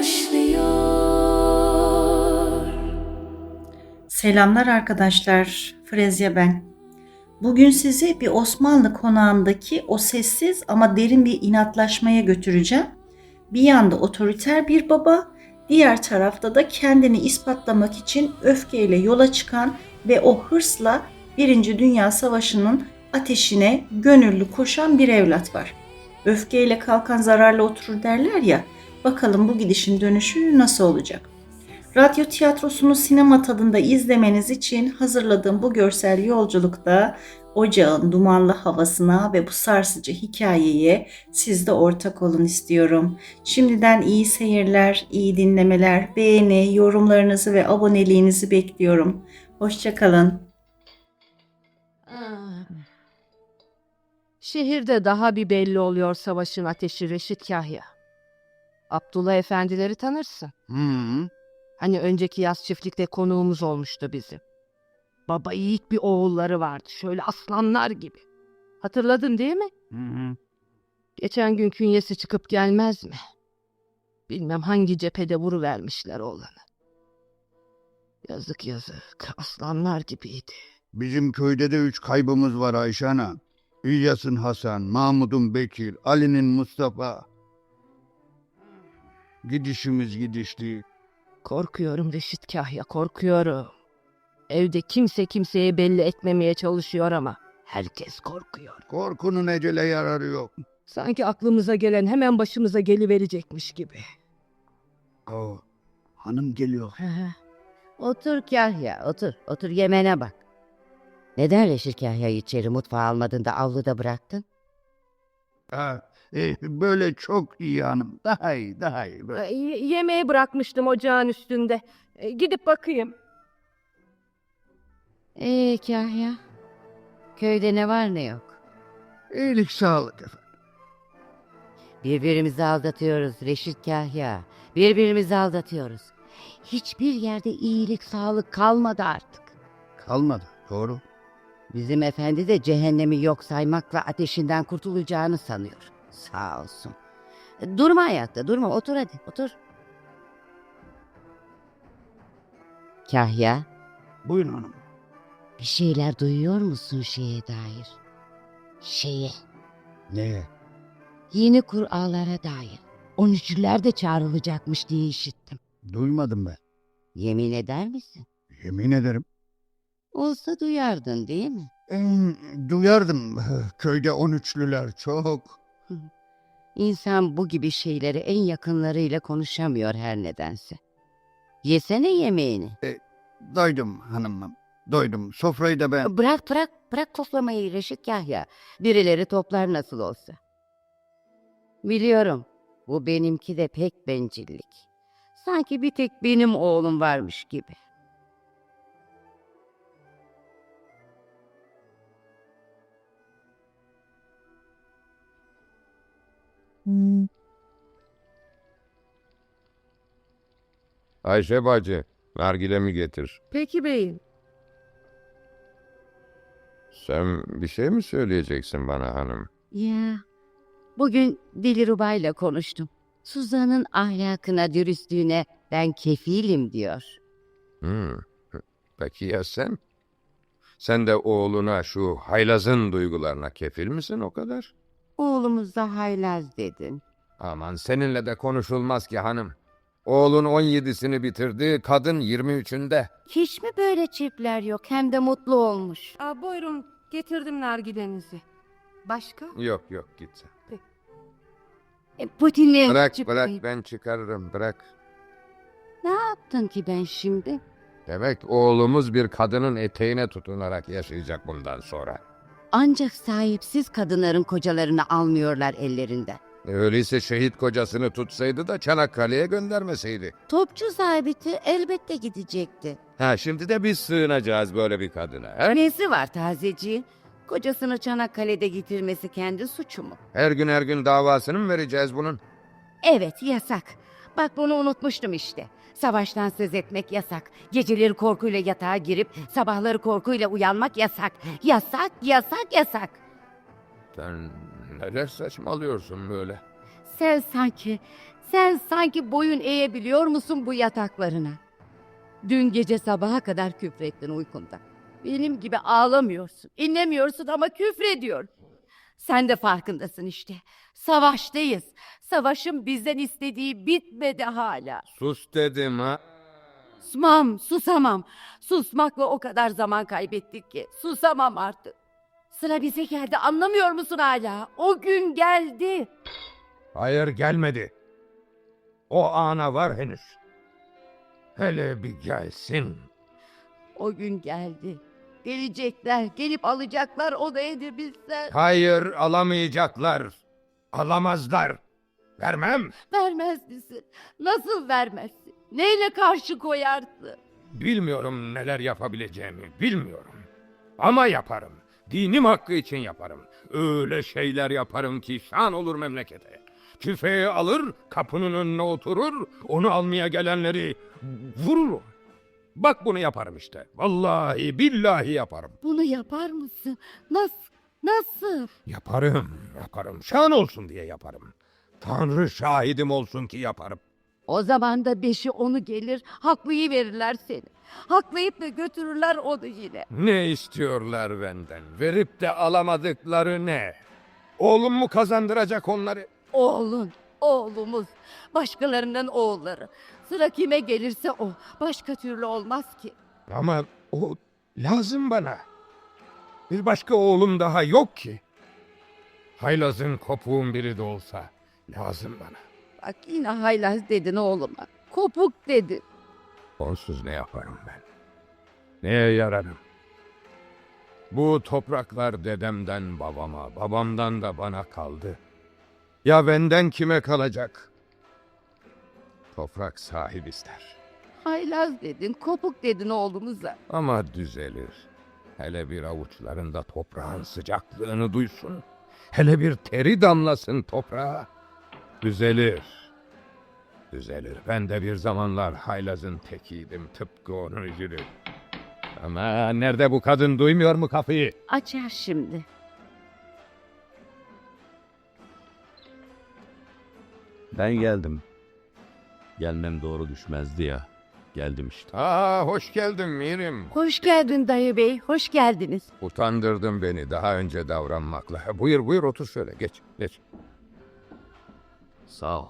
başlıyor. Selamlar arkadaşlar, Frezya ben. Bugün sizi bir Osmanlı konağındaki o sessiz ama derin bir inatlaşmaya götüreceğim. Bir yanda otoriter bir baba, diğer tarafta da kendini ispatlamak için öfkeyle yola çıkan ve o hırsla Birinci Dünya Savaşı'nın ateşine gönüllü koşan bir evlat var. Öfkeyle kalkan zararla oturur derler ya, bakalım bu gidişin dönüşü nasıl olacak? Radyo tiyatrosunu sinema tadında izlemeniz için hazırladığım bu görsel yolculukta ocağın dumanlı havasına ve bu sarsıcı hikayeye siz de ortak olun istiyorum. Şimdiden iyi seyirler, iyi dinlemeler, beğeni, yorumlarınızı ve aboneliğinizi bekliyorum. Hoşça kalın. Şehirde daha bir belli oluyor savaşın ateşi Reşit Kahya. Abdullah efendileri tanırsın. Hani önceki yaz çiftlikte konuğumuz olmuştu bizim. Baba yiğit bir oğulları vardı. Şöyle aslanlar gibi. Hatırladın değil mi? Geçen gün künyesi çıkıp gelmez mi? Bilmem hangi cephede vuruvermişler oğlanı. Yazık yazık. Aslanlar gibiydi. Bizim köyde de 3 kaybımız var Ayşe Ana. İlyas'ın Hasan, Mahmud'un Bekir, Ali'nin Mustafa. Gidişimiz gidişti. Korkuyorum Reşit Kahya, korkuyorum. Evde kimse kimseye belli etmemeye çalışıyor ama herkes korkuyor. Korkunun ecele yararı yok. Sanki aklımıza gelen hemen başımıza geliverecekmiş gibi. Hanım geliyor. Otur Kahya, otur. Otur yemene bak. Neden Reşit Kahya'yı içeri mutfağa almadın da avluda bıraktın? Böyle çok iyi hanım. Daha iyi, daha iyi. Böyle. Yemeği bırakmıştım ocağın üstünde. Gidip bakayım. Kahya, köyde ne var ne yok? İyilik sağlık efendim. Birbirimizi aldatıyoruz Reşit Kahya. Birbirimizi aldatıyoruz. Hiçbir yerde iyilik, sağlık kalmadı artık. Kalmadı, doğru. Bizim efendi de cehennemi yok saymakla ateşinden kurtulacağını sanıyor. Sağ olsun. Durma ayakta, durma. Otur hadi, otur. Kahya, Buyurun hanım. bir şeyler duyuyor musun şeye dair? Şeye, Neye? yeni Kur'alara dair. 13'lüler de çağrılacakmış diye işittim. Duymadım ben. Yemin eder misin? Yemin ederim. Olsa duyardın değil mi? Duyardım. Köyde 13'lüler çok. İnsan bu gibi şeyleri en yakınlarıyla konuşamıyor her nedense. Yesene yemeğini. Doydum hanımım. Doydum. Sofrayı da ben... Bırak toplamayı Reşit Kahya. Birileri toplar nasıl olsa. Biliyorum, bu benimki de pek bencillik. Sanki bir tek benim oğlum varmış gibi. Ayşe bacı, nargilemi getir. Peki beyim. Sen bir şey mi söyleyeceksin bana hanım? Ya, bugün Dilruba'yla konuştum. Suzan'ın ahlakına, dürüstlüğüne ben kefilim diyor. Peki ya sen? Sen de oğluna şu haylazın duygularına kefil misin o kadar? Oğlumuz da haylaz dedin. Aman seninle de konuşulmaz ki hanım. Oğlun 17'sini bitirdi, kadın 23'ünde. Hiç mi böyle çiftler yok, hem de mutlu olmuş? Buyurun, getirdim nargilenizi. Başka? Yok git sen. Bu dinle. Bırak ben çıkarırım bırak. Ne yaptın ki ben şimdi? Demek oğlumuz bir kadının eteğine tutunarak yaşayacak bundan sonra. Ancak sahipsiz kadınların kocalarını almıyorlar ellerinden. Öyleyse şehit kocasını tutsaydı da Çanakkale'ye göndermeseydi. Topçu zabiti elbette gidecekti. Şimdi de biz sığınacağız böyle bir kadına. He? Nesi var tazeciğin? Kocasını Çanakkale'de getirmesi kendi suçu mu? Her gün davasını mı vereceğiz bunun? Evet, yasak. Bak bunu unutmuştum işte. Savaştan söz etmek yasak. Geceleri korkuyla yatağa girip sabahları korkuyla uyanmak yasak. Yasak. Sen neler saçmalıyorsun böyle? Sen sanki boyun eğebiliyor musun bu yataklarına? Dün gece sabaha kadar küfrettin uykunda. Benim gibi ağlamıyorsun, inlemiyorsun ama küfrediyorsun. Sen de farkındasın işte. Savaştayız. Savaşın bizden istediği bitmedi hala. Sus dedim ha. Susamam. Susmakla o kadar zaman kaybettik ki. Susamam artık. Sıra bize geldi, anlamıyor musun hala? O gün geldi. Hayır, gelmedi. O ana var henüz. Hele bir gelsin. O gün geldi. Gelecekler, gelip alacaklar o da edebilsen. Hayır, alamayacaklar. Alamazlar. Vermem. Vermez misin? Nasıl vermezsin? Neyle karşı koyarsın? Bilmiyorum neler yapabileceğimi, bilmiyorum. Ama yaparım. Dinim hakkı için yaparım. Öyle şeyler yaparım ki şan olur memlekete. Tüfeği alır, kapının önüne oturur, onu almaya gelenleri vurur. Bak bunu yaparım işte. Vallahi billahi yaparım. Bunu yapar mısın? Nasıl? Yaparım. Şan olsun diye yaparım. Tanrı şahidim olsun ki yaparım. O zaman da beşi onu gelir, haklıyı verirler seni. Haklayıp da götürürler onu yine. Ne istiyorlar benden? Verip de alamadıkları ne? Oğlum mu kazandıracak onları? Oğlumuz, başkalarının oğulları. Sıra kime gelirse o, başka türlü olmaz ki. Ama o lazım bana. Bir başka oğlum daha yok ki. Haylazın kopuğun biri de olsa lazım bana. Bak yine haylaz dedin oğluma, kopuk dedin. Onsuz ne yaparım ben? Neye yararım? Bu topraklar dedemden babama, babamdan da bana kaldı. Ya benden kime kalacak? Toprak sahip ister. Haylaz dedin, kopuk dedin oğlumuza. Ama düzelir. Hele bir avuçlarında toprağın sıcaklığını duysun. Hele bir teri damlasın toprağa. Düzelir. Ben de bir zamanlar haylazın tekiydim tıpkı onun gibi. Ama nerede bu kadın, duymuyor mu kapıyı? Açar şimdi. Ben geldim. Gelmem doğru düşmezdi ya. Geldim işte. Hoş geldin Mirim. Hoş geldin dayı bey, hoş geldiniz. Utandırdın beni daha önce davranmakla. Buyur otur şöyle, geç. Sağ ol.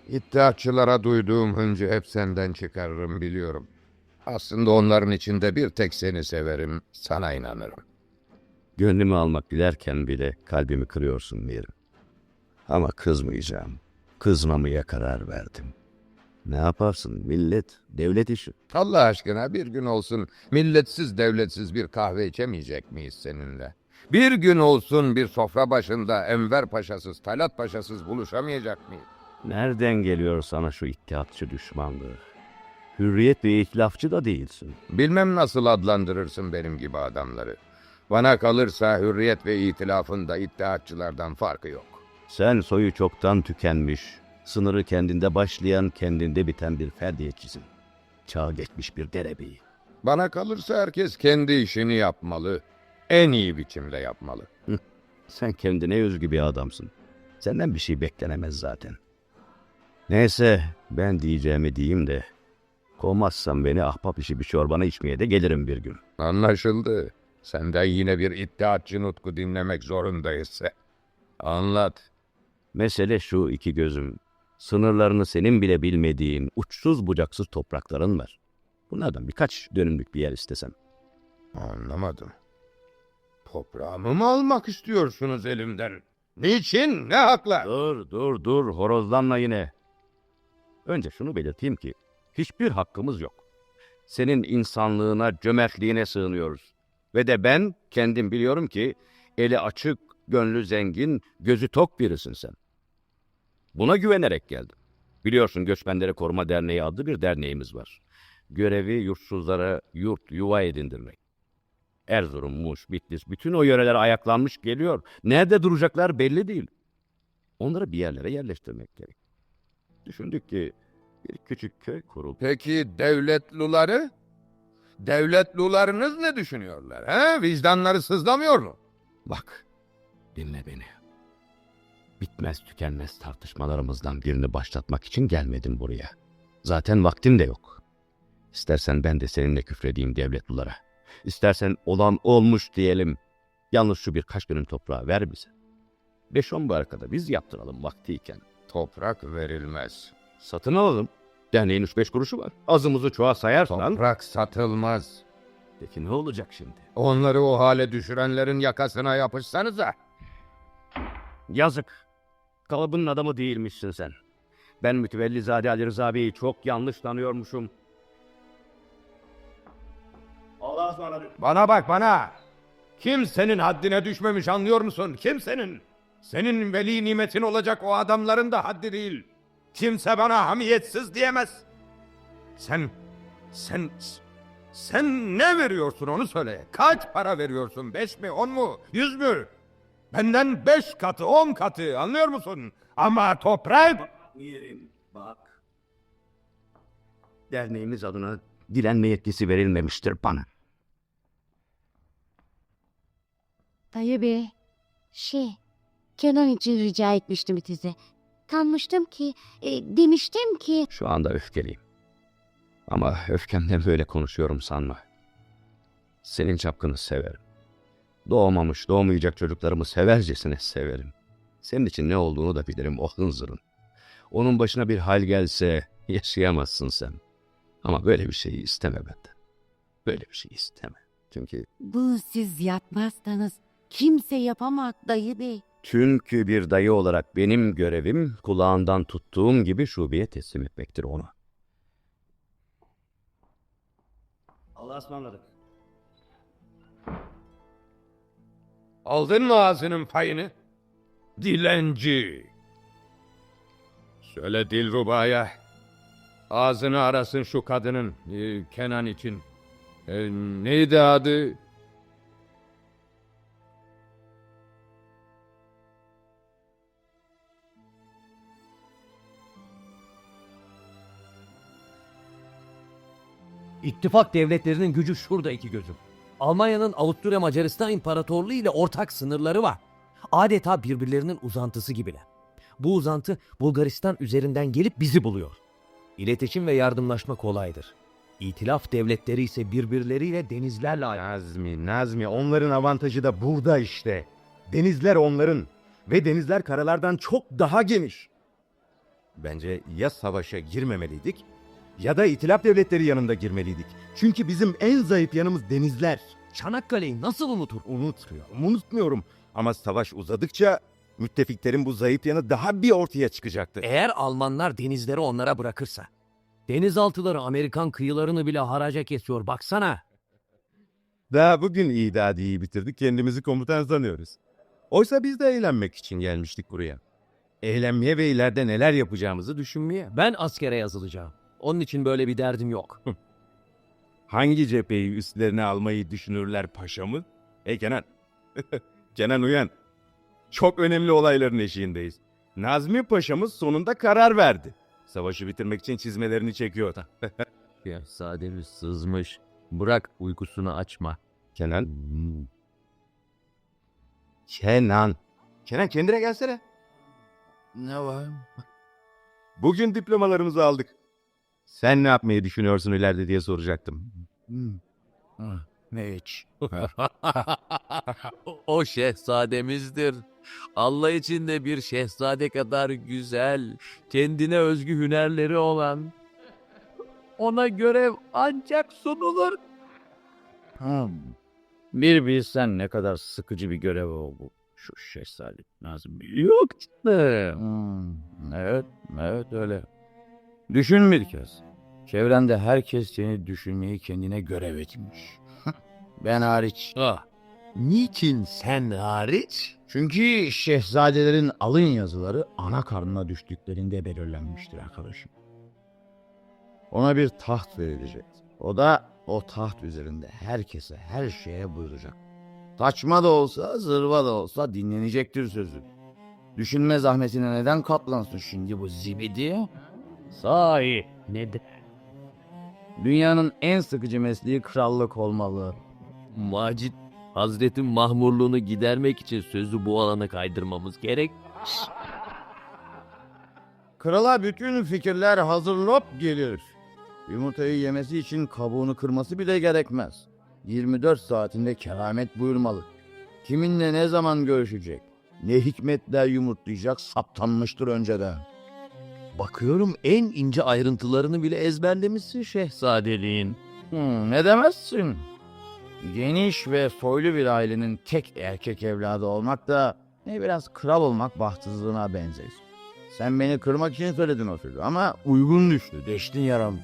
İddiatçılara duyduğum hıncı hep senden çıkarırım biliyorum. Aslında onların içinde bir tek seni severim, sana inanırım. Gönlümü almak dilerken bile kalbimi kırıyorsun Mirim. Ama kızmayacağım. Kızmamaya karar verdim. Ne yaparsın millet, devlet işi. Allah aşkına bir gün olsun milletsiz devletsiz bir kahve içemeyecek miyiz seninle? Bir gün olsun bir sofra başında Enver Paşasız, Talat Paşasız buluşamayacak mıyız? Nereden geliyor sana şu ittihatçı düşmanlığı? Hürriyet ve itilafçı da değilsin. Bilmem nasıl adlandırırsın benim gibi adamları. Bana kalırsa hürriyet ve itilafın da iddiatçılardan farkı yok. Sen soyu çoktan tükenmiş, sınırı kendinde başlayan, kendinde biten bir ferdiyetçisin. Çağ geçmiş bir derebeyi. Bana kalırsa herkes kendi işini yapmalı. En iyi biçimde yapmalı. Sen kendine özgü bir adamsın. Senden bir şey beklenemez zaten. Neyse ben diyeceğimi diyeyim de kovmazsan beni ahbap işi bir çorbana içmeye de gelirim bir gün. Anlaşıldı. Senden yine bir iddiatçı nutku dinlemek zorundayız. Anlat. Mesele şu iki gözüm. Sınırlarını senin bile bilmediğin uçsuz bucaksız toprakların var. Bunlardan birkaç dönümlük bir yer istesem. Anlamadım. Toprağımı mı almak istiyorsunuz elimden? Niçin? Ne hakla? Dur horozlanma yine. Önce şunu belirteyim ki hiçbir hakkımız yok. Senin insanlığına, cömertliğine sığınıyoruz. Ve de ben kendim biliyorum ki eli açık, gönlü zengin, gözü tok birisin sen. Buna güvenerek geldim. Biliyorsun Göçmenleri Koruma Derneği adlı bir derneğimiz var. Görevi yurtsuzlara yurt, yuva edindirmek. Erzurum, Muş, Bitlis, bütün o yöreler ayaklanmış geliyor. Nerede duracaklar belli değil. Onları bir yerlere yerleştirmek gerek. Düşündük ki bir küçük köy kuruldu. Peki devletluları? Devletlularınız ne düşünüyorlar? He? Vicdanları sızlamıyor mu? Bak, dinle beni. Bitmez tükenmez tartışmalarımızdan birini başlatmak için gelmedim buraya. Zaten vaktim de yok. İstersen ben de seninle küfredeyim devletlulara. İstersen olan olmuş diyelim. Yalnız şu birkaç dönüm toprağı ver bize. 5-10 barkada biz yaptıralım vaktiyken. Toprak verilmez. Satın alalım. Derneğin 3-5 kuruşu var. Azımızı çoğa sayarsan. Toprak satılmaz. Peki ne olacak şimdi? Onları o hale düşürenlerin yakasına yapışsanıza. Yazık. Kalıbının adamı değilmişsin sen. Ben Mütevellizade Ali Rıza Bey'i çok yanlış tanıyormuşum. Allah'a ısmarladık. Bana bak bana. Kimsenin haddine düşmemiş anlıyor musun? Kimsenin. Senin veli nimetin olacak o adamların da haddi değil. Kimse bana hamiyetsiz diyemez. Sen ne veriyorsun onu söyle. Kaç para veriyorsun? 5 mi, 10 mu, 100 mü? Benden 5 katı, 10 katı anlıyor musun? Ama toprak... Yerim bak. Derneğimiz adına dilenme yetkisi verilmemiştir bana. Dayı bey, Kenan için rica etmiştim size. Kanmıştım ki, demiştim ki... Şu anda öfkeliyim. Ama öfkemden böyle konuşuyorum sanma. Senin çapkını severim. Doğmamış, doğmayacak çocuklarımı severcesine severim. Senin için ne olduğunu da bilirim o hınzırın. Onun başına bir hal gelse yaşayamazsın sen. Ama böyle bir şeyi isteme benden. Böyle bir şey isteme. Çünkü Siz yapmazsanız kimse yapamaz dayı bey. Çünkü bir dayı olarak benim görevim kulağından tuttuğum gibi şubeye teslim etmektir onu. Allah'a ısmarladık. Aldın mı ağzının payını? Dilenci. Söyle Dilruba'ya. Ağzını arasın şu kadının Kenan için. Neydi adı? İttifak devletlerinin gücü şurada iki gözüm. Almanya'nın Avusturya Macaristan İmparatorluğu ile ortak sınırları var. Adeta birbirlerinin uzantısı gibiler. Bu uzantı Bulgaristan üzerinden gelip bizi buluyor. İletişim ve yardımlaşma kolaydır. İtilaf devletleri ise birbirleriyle denizlerle Nazmi onların avantajı da burada işte. Denizler onların ve denizler karalardan çok daha geniş. Bence ya savaşa girmemeliydik ya da itilaf devletleri yanında girmeliydik. Çünkü bizim en zayıf yanımız denizler. Çanakkale'yi nasıl unutur? Unutmuyorum. Ama savaş uzadıkça müttefiklerin bu zayıf yanı daha bir ortaya çıkacaktı. Eğer Almanlar denizleri onlara bırakırsa. Denizaltıları Amerikan kıyılarını bile haraca kesiyor baksana. Daha bugün idadiyi bitirdik, kendimizi komutan sanıyoruz. Oysa biz de eğlenmek için gelmiştik buraya. Eğlenmeye ve ileride neler yapacağımızı düşünmeye. Ben askere yazılacağım. Onun için böyle bir derdim yok. Hangi cepheyi üstlerine almayı düşünürler paşamı? Hey Kenan. Kenan uyan. Çok önemli olayların eşiğindeyiz. Nazmi paşamız sonunda karar verdi. Savaşı bitirmek için çizmelerini çekiyor. Ya sademiz sızmış. Bırak uykusunu açma. Kenan. Kenan. Kenan kendine gelsene. Ne var? Bugün diplomalarımızı aldık. Sen ne yapmayı düşünüyorsun ileride diye soracaktım. Ne hiç? O şehzademizdir. Allah için de bir şehzade kadar güzel, kendine özgü hünerleri olan. Ona görev ancak sunulur. Bir bilsen ne kadar sıkıcı bir görev o bu. Şu şehzade Nazmi. Yok canım. Evet öyle. Düşün bir kez. Çevrende herkes seni düşünmeyi kendine görev etmiş. Ben hariç. Niçin sen hariç? Çünkü şehzadelerin alın yazıları ana karnına düştüklerinde belirlenmiştir arkadaşım. Ona bir taht verilecek. O da o taht üzerinde herkese, her şeye buyuracak. Saçma da olsa, zırva da olsa dinlenecektir sözü. Düşünme zahmetine neden katlansın şimdi bu zibidi? Sahi nedir? Dünyanın en sıkıcı mesleği krallık olmalı. Macit Hazretin mahmurluğunu gidermek için sözü bu alana kaydırmamız gerek. Krala bütün fikirler hazırlop gelir. Yumurtayı yemesi için kabuğunu kırması bile gerekmez. 24 saatinde keramet buyurmalı. Kiminle ne zaman görüşecek? Ne hikmetler yumurtlayacak saptanmıştır önceden. Bakıyorum en ince ayrıntılarını bile ezberlemişsin şehzadeliğin. Ne demezsin? Geniş ve soylu bir ailenin tek erkek evladı olmak da biraz kral olmak bahtsızlığına benzer. Sen beni kırmak için söyledin o sözü ama uygun düştü. Deştin yaram.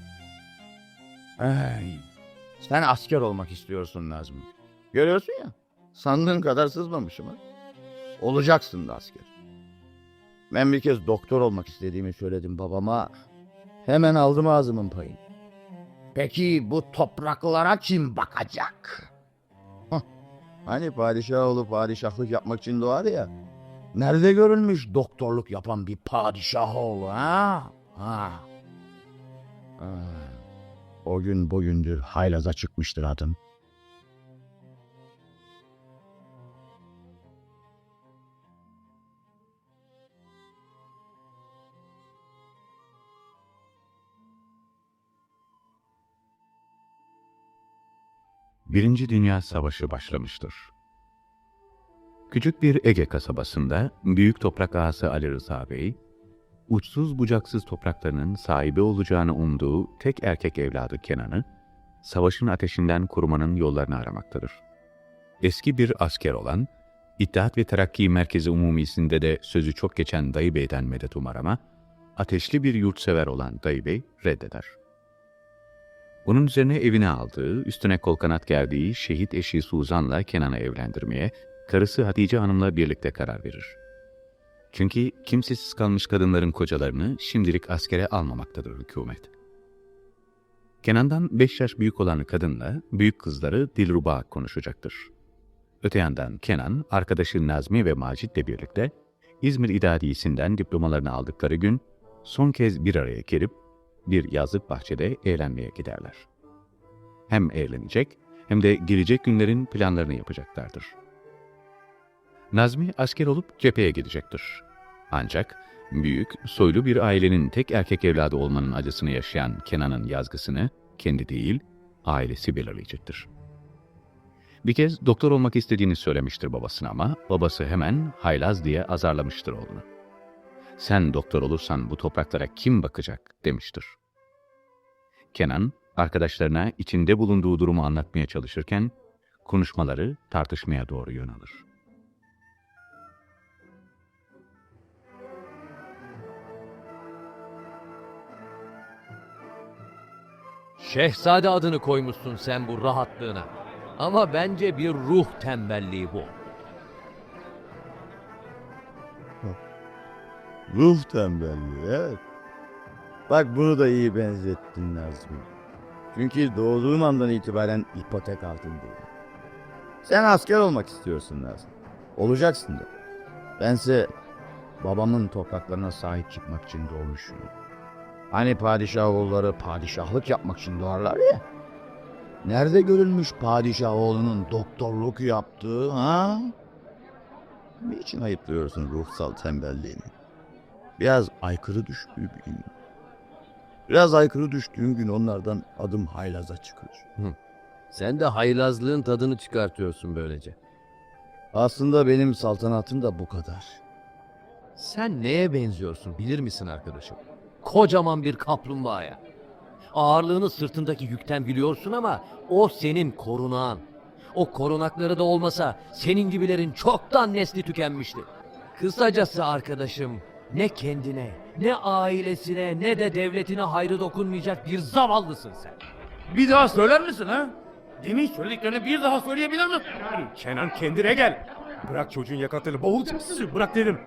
Sen asker olmak istiyorsun Nazmi. Görüyorsun ya, sandığın kadar sızmamışım ha. Olacaksın da asker. Ben bir kez doktor olmak istediğimi söyledim babama. Hemen aldım ağzımın payını. Peki bu topraklara kim bakacak? Hani padişah olup padişahlık yapmak için doğar ya. Nerede görülmüş doktorluk yapan bir padişah oğlu ha? O gün bugündür haylaza çıkmıştır adım. Birinci Dünya Savaşı başlamıştır. Küçük bir Ege kasabasında büyük toprak ağası Ali Rıza Bey, uçsuz bucaksız topraklarının sahibi olacağını umduğu tek erkek evladı Kenan'ı, savaşın ateşinden korumanın yollarını aramaktadır. Eski bir asker olan, İttihat ve Terakki Merkezi Umumisi'nde de sözü çok geçen Dayı Bey'den medet umar ama, ateşli bir yurtsever olan Dayı Bey reddeder. Bunun üzerine evine aldığı, üstüne kol kanat gerdiği şehit eşi Suzan'la Kenan'ı evlendirmeye, karısı Hatice Hanım'la birlikte karar verir. Çünkü kimsesiz kalmış kadınların kocalarını şimdilik askere almamaktadır hükümet. Kenan'dan 5 yaş büyük olan kadınla büyük kızları Dilruba konuşacaktır. Öte yandan Kenan, arkadaşı Nazmi ve Macit'le birlikte İzmir İdadisi'nden diplomalarını aldıkları gün son kez bir araya gelip bir yazlık bahçede eğlenmeye giderler. Hem eğlenecek hem de gelecek günlerin planlarını yapacaklardır. Nazmi asker olup cepheye gidecektir. Ancak büyük, soylu bir ailenin tek erkek evladı olmanın acısını yaşayan Kenan'ın yazgısını kendi değil, ailesi belirleyecektir. Bir kez doktor olmak istediğini söylemiştir babasına ama babası hemen haylaz diye azarlamıştır oğlunu. Sen doktor olursan bu topraklara kim bakacak demiştir. Kenan, arkadaşlarına içinde bulunduğu durumu anlatmaya çalışırken, konuşmaları tartışmaya doğru yönelir. Şehzade adını koymuşsun sen bu rahatlığına. Ama bence bir ruh tembelliği bu. Ruh tembelliği, evet. Bak bunu da iyi benzettin Nazmi. Çünkü doğduğun andan itibaren ipotek altındayım. Sen asker olmak istiyorsun Nazmi. Olacaksın da. Bense babamın topraklarına sahip çıkmak için doğmuşum. Hani padişah oğulları padişahlık yapmak için doğarlar ya. Nerede görülmüş padişah oğlunun doktorluk yaptığı ha? Niçin ayıplıyorsun ruhsal tembelliğini? Biraz aykırı düştüğü bir gün. Biraz aykırı düştüğün gün onlardan adım haylaza çıkıyor. Sen de haylazlığın tadını çıkartıyorsun böylece. Aslında benim saltanatım da bu kadar. Sen neye benziyorsun bilir misin arkadaşım? Kocaman bir kaplumbağaya. Ağırlığını sırtındaki yükten biliyorsun ama o senin korunağın. O korunakları da olmasa senin gibilerin çoktan nesli tükenmişti. Kısacası arkadaşım, ne kendine, ne ailesine, ne de devletine hayrı dokunmayacak bir zavallısın sen. Bir daha söyler misin ha? Demin söylediklerini bir daha söyleyebilir misin? Kenan kendine gel. Bırak çocuğun yakasını boğulacak sizi bırak dedim.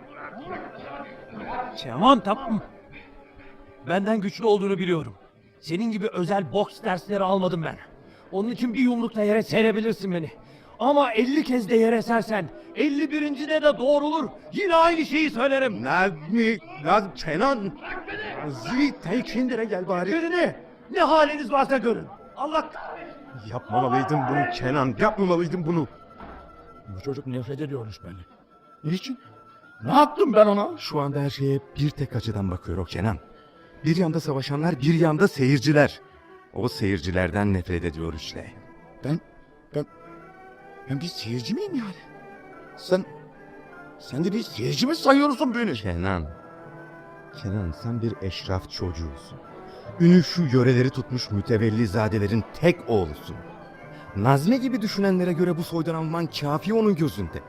Aman tamam. Benden güçlü olduğunu biliyorum. Senin gibi özel boks dersleri almadım ben. Onun için bir yumrukla yere serebilirsin beni. Ama 50 kez de yere sersen 51. de doğrulur. Yine aynı şeyi söylerim. Nazmi, Kenan. Zil kendine gel bari. Birini ne haliniz varsa görün. Allah... Yapmamalıydım bunu Kenan, yapmamalıydım bunu. Bu çocuk nefret ediyormuş beni. Niçin? Ne yaptım ben ona? Şu anda her şeye bir tek açıdan bakıyor o Kenan. Bir yanda savaşanlar, bir yanda seyirciler. O seyircilerden nefret ediyor işte. Ben bir seyirci miyim yani? Sen de bir seyirci mi sayıyorsun beni? Kenan sen bir eşraf çocuğusun. Ünü şu yöreleri tutmuş mütevellizadelerin tek oğlusun. Nazmi gibi düşünenlere göre bu soydan alman kafi onun gözünde.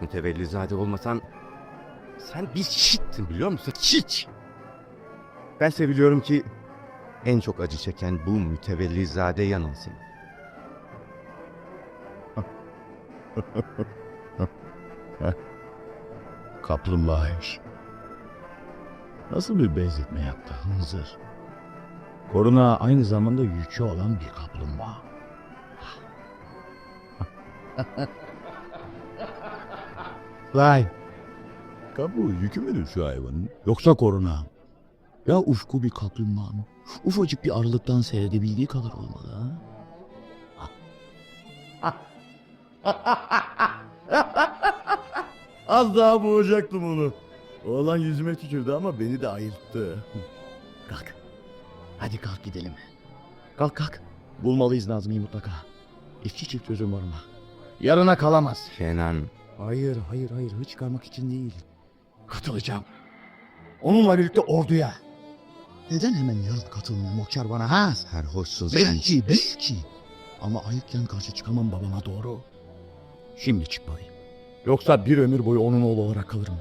Mütevellizade olmasan sen bir hiçtin biliyor musun? Hiç. Ben seviliyorum ki en çok acı çeken bu mütevellizade yanılsın. Kaplumbağa iş. Nasıl bir benzetme yaptı Hınzır? Koruna aynı zamanda yükü olan bir kaplumbağa. Vay. Kabuğu yükü müdür şu hayvanın? Yoksa koruna? Ya ufku bir kaplumbağanın ufacık bir aralıktan seyredebildiği kadar olmalı ha? Az daha boğacaktım onu. Oğlan yüzüme tükürdü ama beni de ayılttı. Kalk. Hadi kalk gidelim. Kalk. Bulmalıyız Nazmi'yi mutlaka. İki çift çözüm var mı? Yarına kalamaz. Kenan. Hayır. Hiç çıkarmak için değil. Katılacağım. Onunla birlikte orduya. Neden hemen yarın katılmıyorum o kervana ha? Sarhoşsun sen. Belki. Ama ayıkken karşı çıkamam babama doğru. Şimdi çıkmalıyım. Yoksa bir ömür boyu onun oğlu olarak kalırım.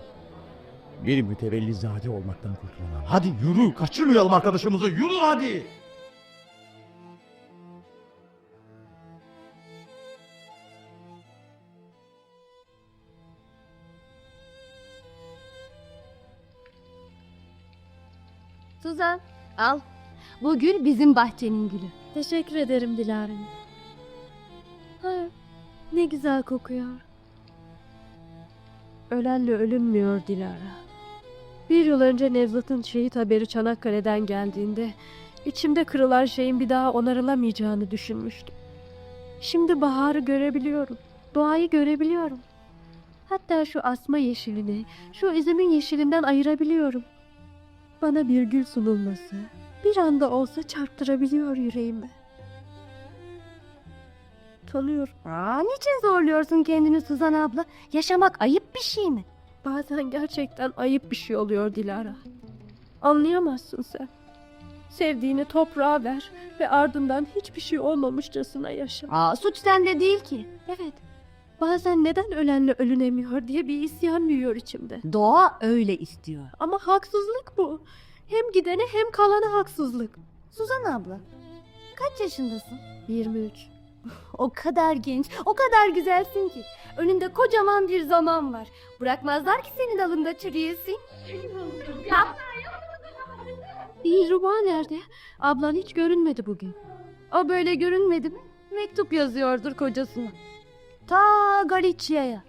Bir mütevellizade olmaktan kurtulamam. Hadi yürü, kaçırmayalım arkadaşımızı. Yürü hadi. Suzan, al. Bu gül bizim bahçenin gülü. Teşekkür ederim Dilara. Ha, ne güzel kokuyor. Ölenle ölünmüyor Dilara. Bir yıl önce Nevzat'ın şehit haberi Çanakkale'den geldiğinde içimde kırılan şeyin bir daha onarılamayacağını düşünmüştüm. Şimdi baharı görebiliyorum. Doğayı görebiliyorum. Hatta şu asma yeşilini, şu üzümün yeşilinden ayırabiliyorum. Bana bir gül sunulması bir anda olsa çarptırabiliyor yüreğimi. Tanıyorum. Niçin zorluyorsun kendini Suzan abla? Yaşamak ayıp bir şey mi? Bazen gerçekten ayıp bir şey oluyor Dilara. Anlayamazsın sen. Sevdiğini toprağa ver ve ardından hiçbir şey olmamışçasına yaşa. Suç sende değil ki. Evet. Bazen neden ölenle ölünemiyor diye bir isyan büyüyor içimde. Doğa öyle istiyor. Ama haksızlık bu. Hem gidene hem kalana haksızlık. Suzan abla, kaç yaşındasın? 23. O kadar genç, o kadar güzelsin ki. Önünde kocaman bir zaman var. Bırakmazlar ki senin dalında çürüyesin. Dilruba nerede? Ablan hiç görünmedi bugün. O böyle görünmedi mi? Mektup yazıyordur kocasına. Ta Galicia'ya.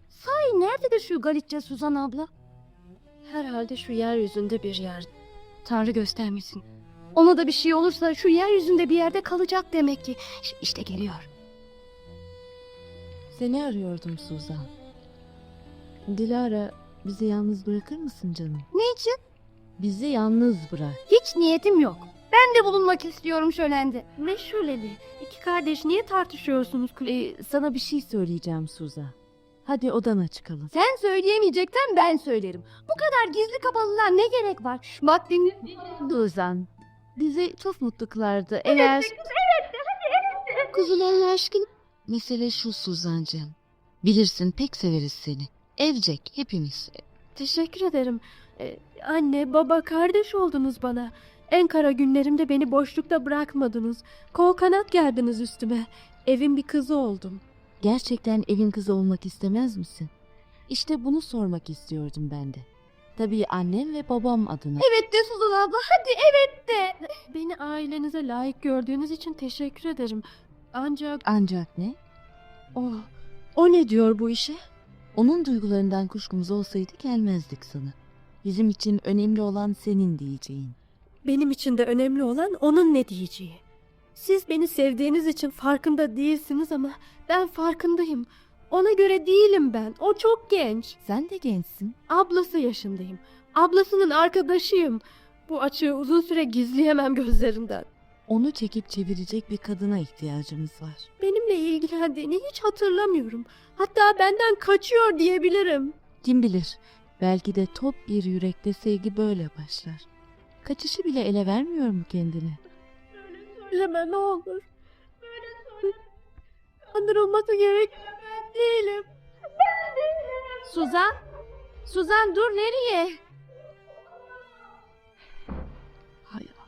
Sahi nerededir şu Galicia Suzan abla? Herhalde şu yeryüzünde bir yer. Tanrı göstermesin. Ona da bir şey olursa şu yeryüzünde bir yerde kalacak demek ki. İşte geliyor. Seni arıyordum Suzan. Dilara, bizi yalnız bırakır mısın canım? Niçin? Bizi yalnız bırak. Hiç niyetim yok. Ben de bulunmak istiyorum şölende. Ne şöleni? İki kardeş niye tartışıyorsunuz? Sana bir şey söyleyeceğim Suzan. Hadi odana çıkalım. Sen söyleyemeyeceksen ben söylerim. Bu kadar gizli kapalılığa ne gerek var? Bak dinle. Suzan, bizi çok mutlu kılardı. Eğer... Evet. Kuzuların aşkın. Mesele şu Suzancığım. Bilirsin pek severiz seni. Evcek hepimiz. Teşekkür ederim. Anne, baba, kardeş oldunuz bana. En kara günlerimde beni boşlukta bırakmadınız. Kol kanat gerdiniz üstüme. Evin bir kızı oldum. Gerçekten evin kızı olmak istemez misin? İşte bunu sormak istiyordum ben de. Tabii annem ve babam adına. Evet de Suzan abla, hadi evet de. Beni ailenize layık gördüğünüz için teşekkür ederim. Ancak ne? O ne diyor bu işe? Onun duygularından kuşkumuz olsaydı gelmezdik sana. Bizim için önemli olan senin diyeceğin. Benim için de önemli olan onun ne diyeceği. Siz beni sevdiğiniz için farkında değilsiniz ama ben farkındayım. Ona göre değilim ben. O çok genç. Sen de gençsin. Ablası yaşındayım. Ablasının arkadaşıyım. Bu açığı uzun süre gizleyemem gözlerinden. Onu çekip çevirecek bir kadına ihtiyacımız var. Benimle ilgilendiğini hiç hatırlamıyorum. Hatta benden kaçıyor diyebilirim. Kim bilir, belki de top bir yürekte sevgi böyle başlar. Kaçışı bile ele vermiyor mu kendini? Söyleme ne olur. Böyle söyle. Kandırılması gereken ben değilim. Ben değilim. Suzan? Suzan dur nereye? Hay Allah.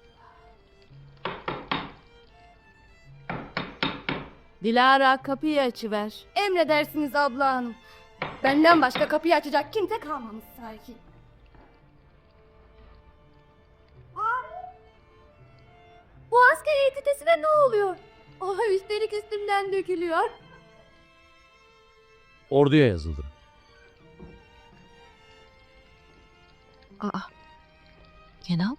Dilara kapıyı açıver. Emredersiniz abla hanım. Benden başka kapıyı açacak kimse kalmamış sanki. Bu asker eğitimine ne oluyor? Oha üstelik üstümden dökülüyor. Orduya yazıldım. Aa. Kenan,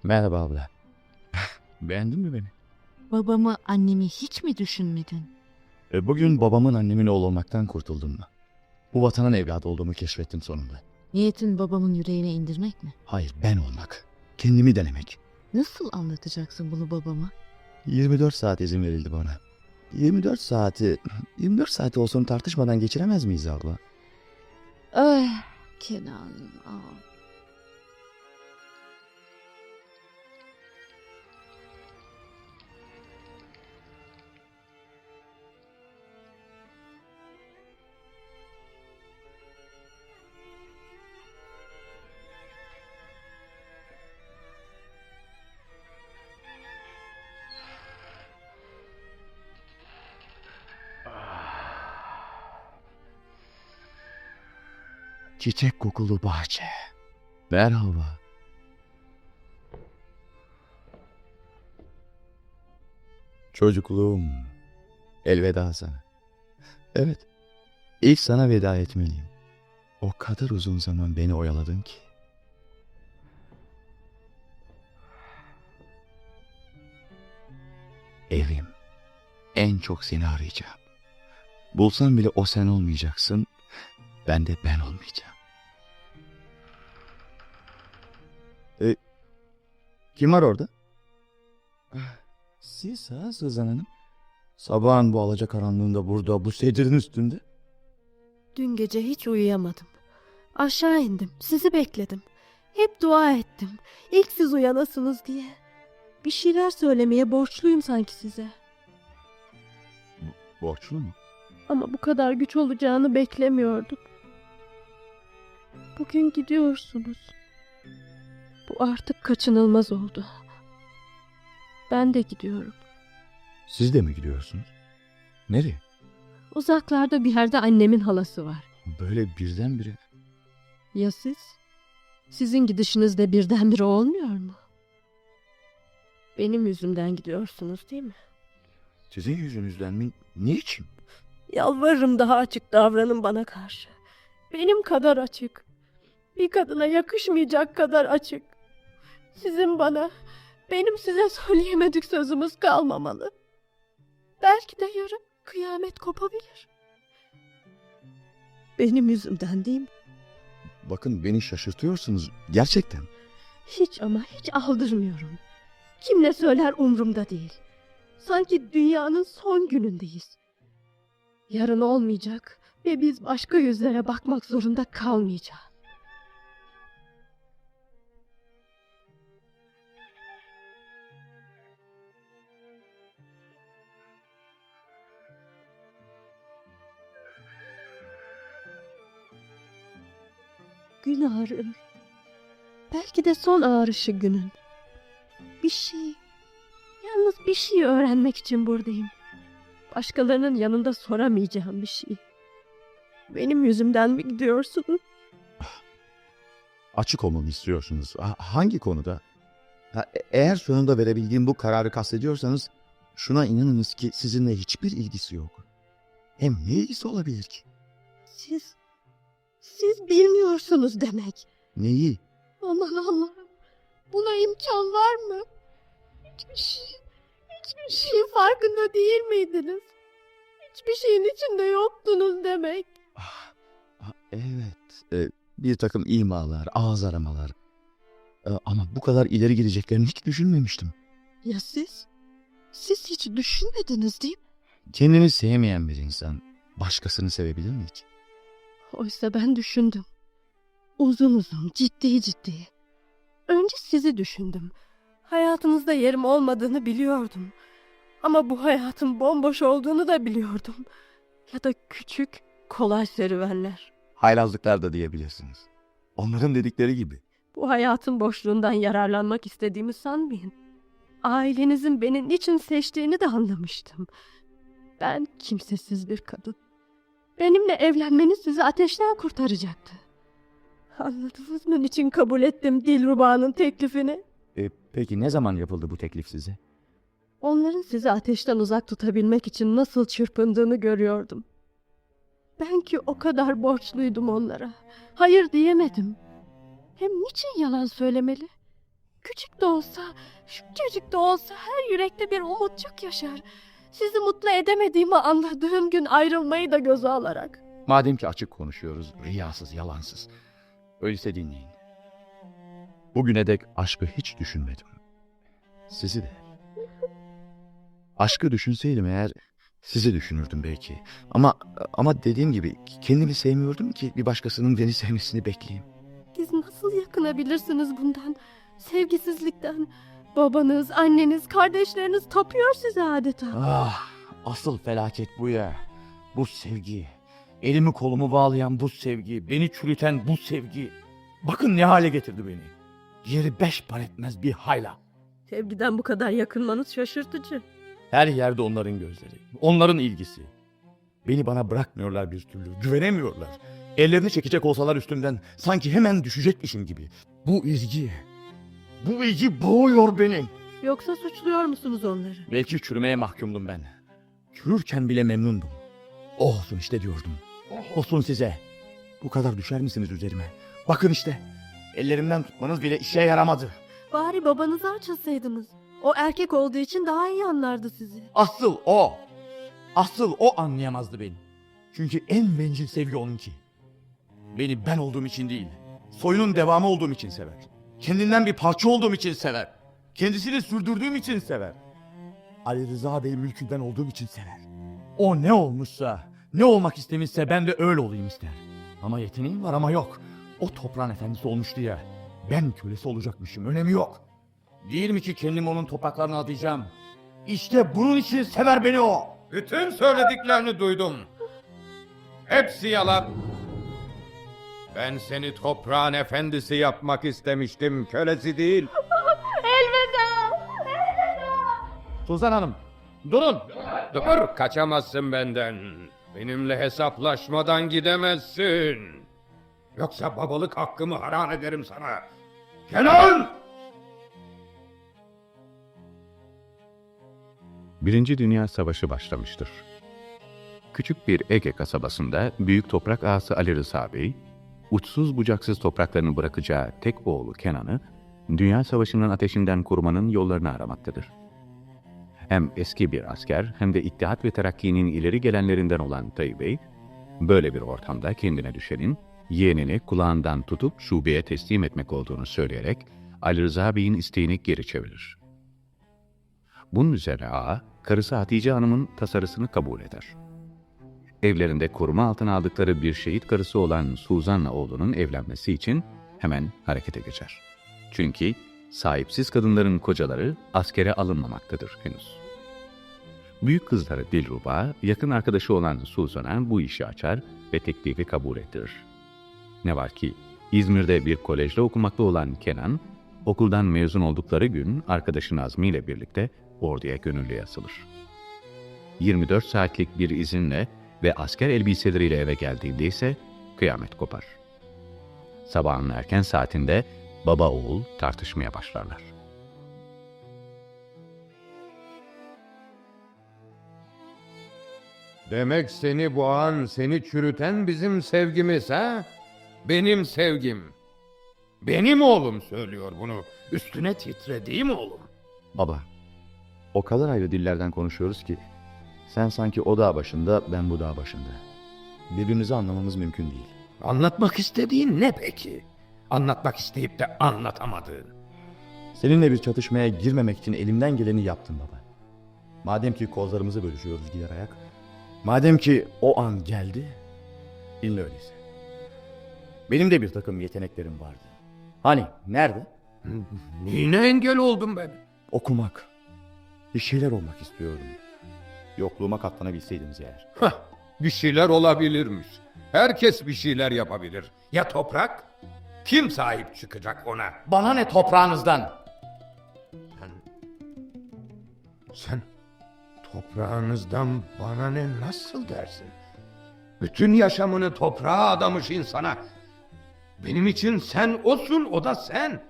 Merhaba abla. Beğendin mi beni? babamı, annemi hiç mi düşünmedin? Bugün babamın annemin oğlu olmaktan kurtuldum. Bu vatanın evladı olduğumu keşfettim sonunda. Niyetin babamın yüreğine indirmek mi? Hayır, ben olmak. Kendimi denemek. Nasıl anlatacaksın bunu babama? 24 saat izin verildi bana. 24 saati olsun tartışmadan geçiremez miyiz abla? Ay Kenan. Aa. Çiçek kokulu bahçe. Merhaba. Çocukluğum. Elveda sana. Evet. İlk sana veda etmeliyim. O kadar uzun zaman beni oyaladın ki. Evim. En çok seni arayacağım. Bulsam bile o sen olmayacaksın. Ben de ben olmayacağım. Kim var orada? Siz ha Suzan Hanım? Sabahın bu alacakaranlığında burada bu sedirin üstünde. Dün gece hiç uyuyamadım. Aşağı indim. Sizi bekledim. Hep dua ettim. İlk siz uyanasınız diye. Bir şeyler söylemeye borçluyum sanki size. Borçlu mu? Ama bu kadar güç olacağını beklemiyordum. Bugün gidiyorsunuz. Bu artık kaçınılmaz oldu. Ben de gidiyorum. Siz de mi gidiyorsunuz? Nereye? Uzaklarda bir yerde annemin halası var. Böyle birdenbire. Ya siz? Sizin gidişiniz de birdenbire olmuyor mu? Benim yüzümden gidiyorsunuz değil mi? Sizin yüzünüzden mi? Niçin? Yalvarırım daha açık davranın bana karşı. Benim kadar açık. Bir kadına yakışmayacak kadar açık. Sizin bana, benim size söyleyemedik sözümüz kalmamalı. Belki de yarın kıyamet kopabilir. Benim yüzümden değil mi? Bakın beni şaşırtıyorsunuz. Gerçekten. Hiç ama hiç aldırmıyorum. Kim ne söyler umurumda değil. Sanki dünyanın son günündeyiz. Yarın olmayacak ve biz başka yüzlere bakmak zorunda kalmayacağız. Gün ağrır. Belki de son ağrışı günün. Bir şey, yalnız bir şey öğrenmek için buradayım. Başkalarının yanında soramayacağım bir şey. Benim yüzümden mi gidiyorsun? Açık olmamı istiyorsunuz. Hangi konuda? Eğer sonunda verebildiğim bu kararı kastediyorsanız şuna inanınız ki sizinle hiçbir ilgisi yok. Hem ne ilgisi olabilir ki? Siz bilmiyorsunuz demek. Neyi? Aman Allah'ım. Buna imkan var hiçbir şeyin farkında değil miydiniz? Hiçbir şeyin içinde yoktunuz demek. Evet, bir takım imalar, ağız aramalar. Ama bu kadar ileri gideceklerini hiç düşünmemiştim. Ya siz? Siz hiç düşünmediniz değil mi? Kendini sevmeyen bir insan başkasını sevebilir mi hiç? Oysa ben düşündüm. Uzun uzun, ciddi ciddi. Önce sizi düşündüm. Hayatınızda yerim olmadığını biliyordum. Ama bu hayatın bomboş olduğunu da biliyordum. Ya da küçük, kolay serüvenler. Haylazlıklar da diyebilirsiniz. Onların dedikleri gibi. Bu hayatın boşluğundan yararlanmak istediğimi sanmayın. Ailenizin beni niçin seçtiğini de anlamıştım. Ben kimsesiz bir kadın. Benimle evlenmeniz sizi ateşten kurtaracaktı. Anladınız mı niçin kabul ettim Dilruba'nın teklifini? Peki ne zaman yapıldı bu teklif size? Onların sizi ateşten uzak tutabilmek için nasıl çırpındığını görüyordum. Ben ki o kadar borçluydum onlara. Hayır diyemedim. Hem niçin yalan söylemeli? Küçük de olsa, küçücük de olsa her yürekte bir umutçuk yaşar. Sizi mutlu edemediğimi anladığım gün ayrılmayı da göze alarak. Madem ki açık konuşuyoruz, riyasız, yalansız. Öyleyse dinleyin. Bugüne dek aşkı hiç düşünmedim. Sizi de. Aşkı düşünseydim eğer sizi düşünürdüm belki. Ama dediğim gibi kendimi sevmiyordum ki bir başkasının beni sevmesini bekleyeyim. Siz nasıl yakınabilirsiniz bundan? Sevgisizlikten. Babanız, anneniz, kardeşleriniz tapıyor size adeta. Asıl felaket bu ya. Bu sevgi. Elimi kolumu bağlayan bu sevgi. Beni çürüten bu sevgi. Bakın ne hale getirdi beni. Yeri 5 par etmez bir hayla. Sevgiden bu kadar yakınmanız şaşırtıcı. Her yerde onların gözleri. Onların ilgisi. Beni bana bırakmıyorlar bir türlü. Güvenemiyorlar. Ellerini çekecek olsalar üstümden sanki hemen düşecekmişim gibi. Bu ilgi boğuyor beni. Yoksa suçluyor musunuz onları? Belki çürümeye mahkumdum ben. Çürürken bile memnundum. Oh olsun işte diyordum. Oh olsun size. Bu kadar düşer misiniz üzerime? Bakın işte. Ellerimden tutmanız bile işe yaramadı. Bari babanıza açılsaydınız. O erkek olduğu için daha iyi anlardı sizi. Asıl o anlayamazdı beni. Çünkü en bencil sevgi onunki. Beni ben olduğum için değil, soyunun devamı olduğum için sever. Kendinden bir parça olduğum için sever. Kendisini sürdürdüğüm için sever. Ali Rıza Bey mülkünden olduğum için sever. O ne olmuşsa, ne olmak istemişse ben de öyle olayım ister. Ama yeteneğim var ama yok. O toprağın efendisi olmuştu ya. Ben kölesi olacakmışım, önemi yok. Değil mi ki kendimi onun topraklarına adayacağım? İşte bunun için sever beni o. Bütün söylediklerini duydum. Hepsi yalan. Ben seni toprağın efendisi yapmak istemiştim, kölesi değil. Elveda! Suzan Hanım, durun. Dur, kaçamazsın benden. Benimle hesaplaşmadan gidemezsin. Yoksa babalık hakkımı haram ederim sana. Kenan! Birinci Dünya Savaşı başlamıştır. Küçük bir Ege kasabasında büyük toprak ağası Ali Rıza Bey, uçsuz bucaksız topraklarını bırakacağı tek oğlu Kenan'ı, Dünya Savaşı'nın ateşinden korumanın yollarını aramaktadır. Hem eski bir asker hem de İttihat ve Terakki'nin ileri gelenlerinden olan Tayyip Bey, böyle bir ortamda kendine düşenin, yeğenini kulağından tutup şubeye teslim etmek olduğunu söyleyerek Ali Rıza Bey'in isteğini geri çevirir. Bunun üzerine ağa, karısı Hatice Hanım'ın tasarısını kabul eder. Evlerinde koruma altına aldıkları bir şehit karısı olan Suzan'la oğlunun evlenmesi için hemen harekete geçer. Çünkü sahipsiz kadınların kocaları askere alınmamaktadır henüz. Büyük kızları Dilruba, yakın arkadaşı olan Suzan'a bu işi açar ve teklifi kabul ettirir. Ne var ki İzmir'de bir kolejde okumakta olan Kenan, okuldan mezun oldukları gün arkadaşı Nazmi ile birlikte orduya gönüllüye asılır. 24 saatlik bir izinle ve asker elbiseleriyle eve geldiğinde ise kıyamet kopar. Sabahın erken saatinde baba oğul tartışmaya başlarlar. Demek seni boğan, seni çürüten bizim sevgimiz ha? Benim sevgim. Benim oğlum söylüyor bunu. Üstüne titrediğim oğlum. Baba, o kadar ayrı dillerden konuşuyoruz ki Sen sanki o dağ başında, ben bu dağ başında. Birbirimizi anlamamız mümkün değil. Anlatmak istediğin ne peki? Anlatmak isteyip de anlatamadığın. Seninle bir çatışmaya girmemek için elimden geleni yaptım baba. Madem ki kozlarımızı bölüşüyoruz gider ayak. Madem ki o an geldi, dinle öyleyse. Benim de bir takım yeteneklerim vardı. Hani nerede? Neyine engel oldum ben? Okumak. Bir şeyler olmak istiyordum. Yokluğuma katlanabilseydiniz eğer. Bir şeyler olabilirmiş. Herkes bir şeyler yapabilir. Ya toprak? Kim sahip çıkacak ona? Bana ne toprağınızdan? Sen toprağınızdan bana ne nasıl dersin? Bütün yaşamını toprağa adamış insana. Benim için sen osun, o da sen.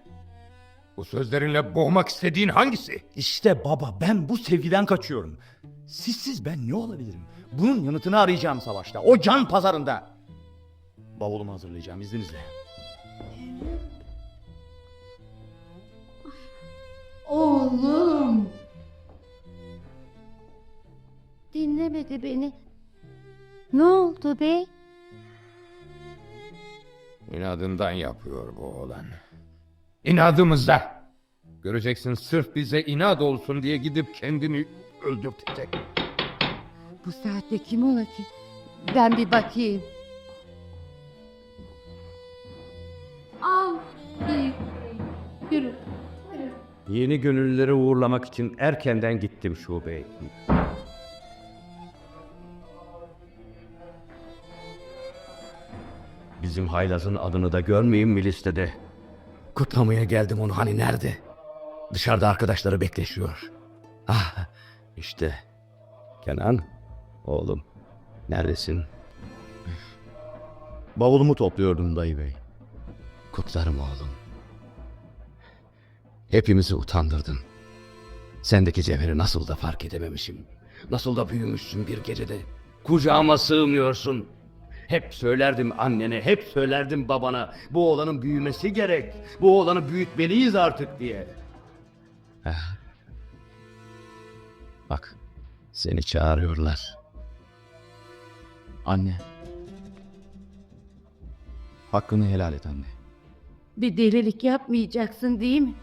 Bu sözlerinle boğmak istediğin hangisi? İşte baba, ben bu sevgiden kaçıyorum. Sizsiz ben ne olabilirim? Bunun yanıtını arayacağım savaşta. O can pazarında. Bavulumu hazırlayacağım izninizle. Oğlum. Dinlemedi beni. Ne oldu bey? İnadından yapıyor bu oğlan. İnadımızda. Göreceksin, sırf bize inat olsun diye gidip kendini öldürtecek. Bu saatte kim ola ki? Ben bir bakayım. Al. Yürü. Yeni gönüllüleri uğurlamak için erkenden gittim şubeye. Bizim haylazın adını da görmeyeyim mi listede? Kutlamaya geldim onu, hani nerede? Dışarıda arkadaşları bekleşiyor. Ah, işte. Kenan, oğlum, neredesin? Bavulumu topluyordum dayı bey. Kutlarım oğlum. Hepimizi utandırdın. Sendeki cevheri nasıl da fark edememişim. Nasıl da büyümüşsün bir gecede. Kucağıma sığmıyorsun. Hep söylerdim annene, hep söylerdim babana. Bu oğlanın büyümesi gerek. Bu oğlanı büyütmeliyiz artık diye. Bak, seni çağırıyorlar. Anne. Hakkını helal et anne. Bir delilik yapmayacaksın değil mi?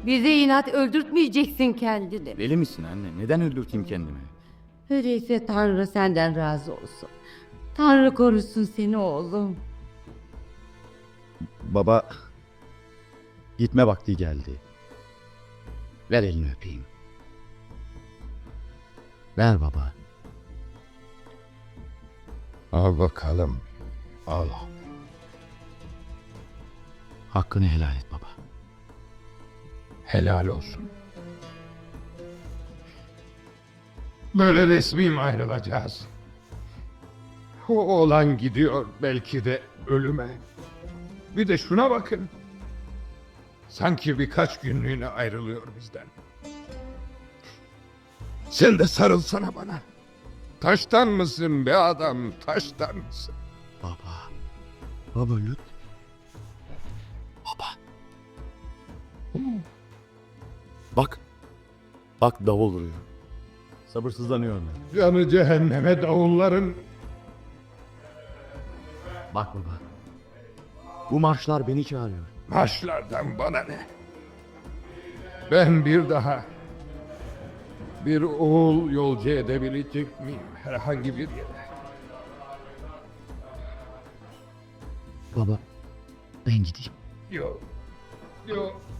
Bize inat öldürtmeyeceksin kendini. Deli misin anne? Neden öldürteyim kendimi? Öyleyse Tanrı senden razı olsun. Tanrı korusun seni oğlum. Baba, gitme vakti geldi. Ver elini öpeyim. Ver baba. Al bakalım. Al. Hakkını helal et baba. Helal olsun. Böyle resmi mi ayrılacağız? O oğlan gidiyor belki de ölüme. Bir de şuna bakın. Sanki birkaç günlüğüne ayrılıyor bizden. Sen de sarılsana bana. Taştan mısın be adam, taştan mısın? Baba. Baba lütfen. Baba. Bak. Bak davul vuruyor. Sabırsızlanıyorum ben. Canı cehenneme davulların. Bak baba. Bu marşlar beni çağırıyor. Marşlardan bana ne? Ben bir oğul yolcu edebilecek miyim herhangi bir yere? Baba, ben gideyim. Yok.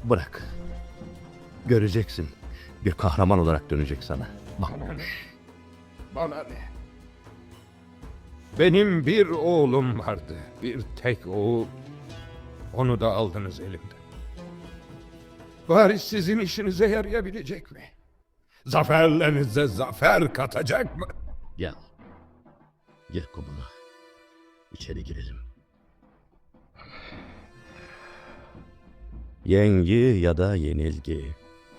Bırak. Göreceksin. Bir kahraman olarak dönecek sana. Bak. Bana ne? Benim bir oğlum vardı. Bir tek oğul. Onu da aldınız elimden. Bari sizin işinize yarayabilecek mi? Zaferlerinize zafer katacak mı? Gel. Gel Kubula. İçeri girelim. Yengi ya da yenilgi,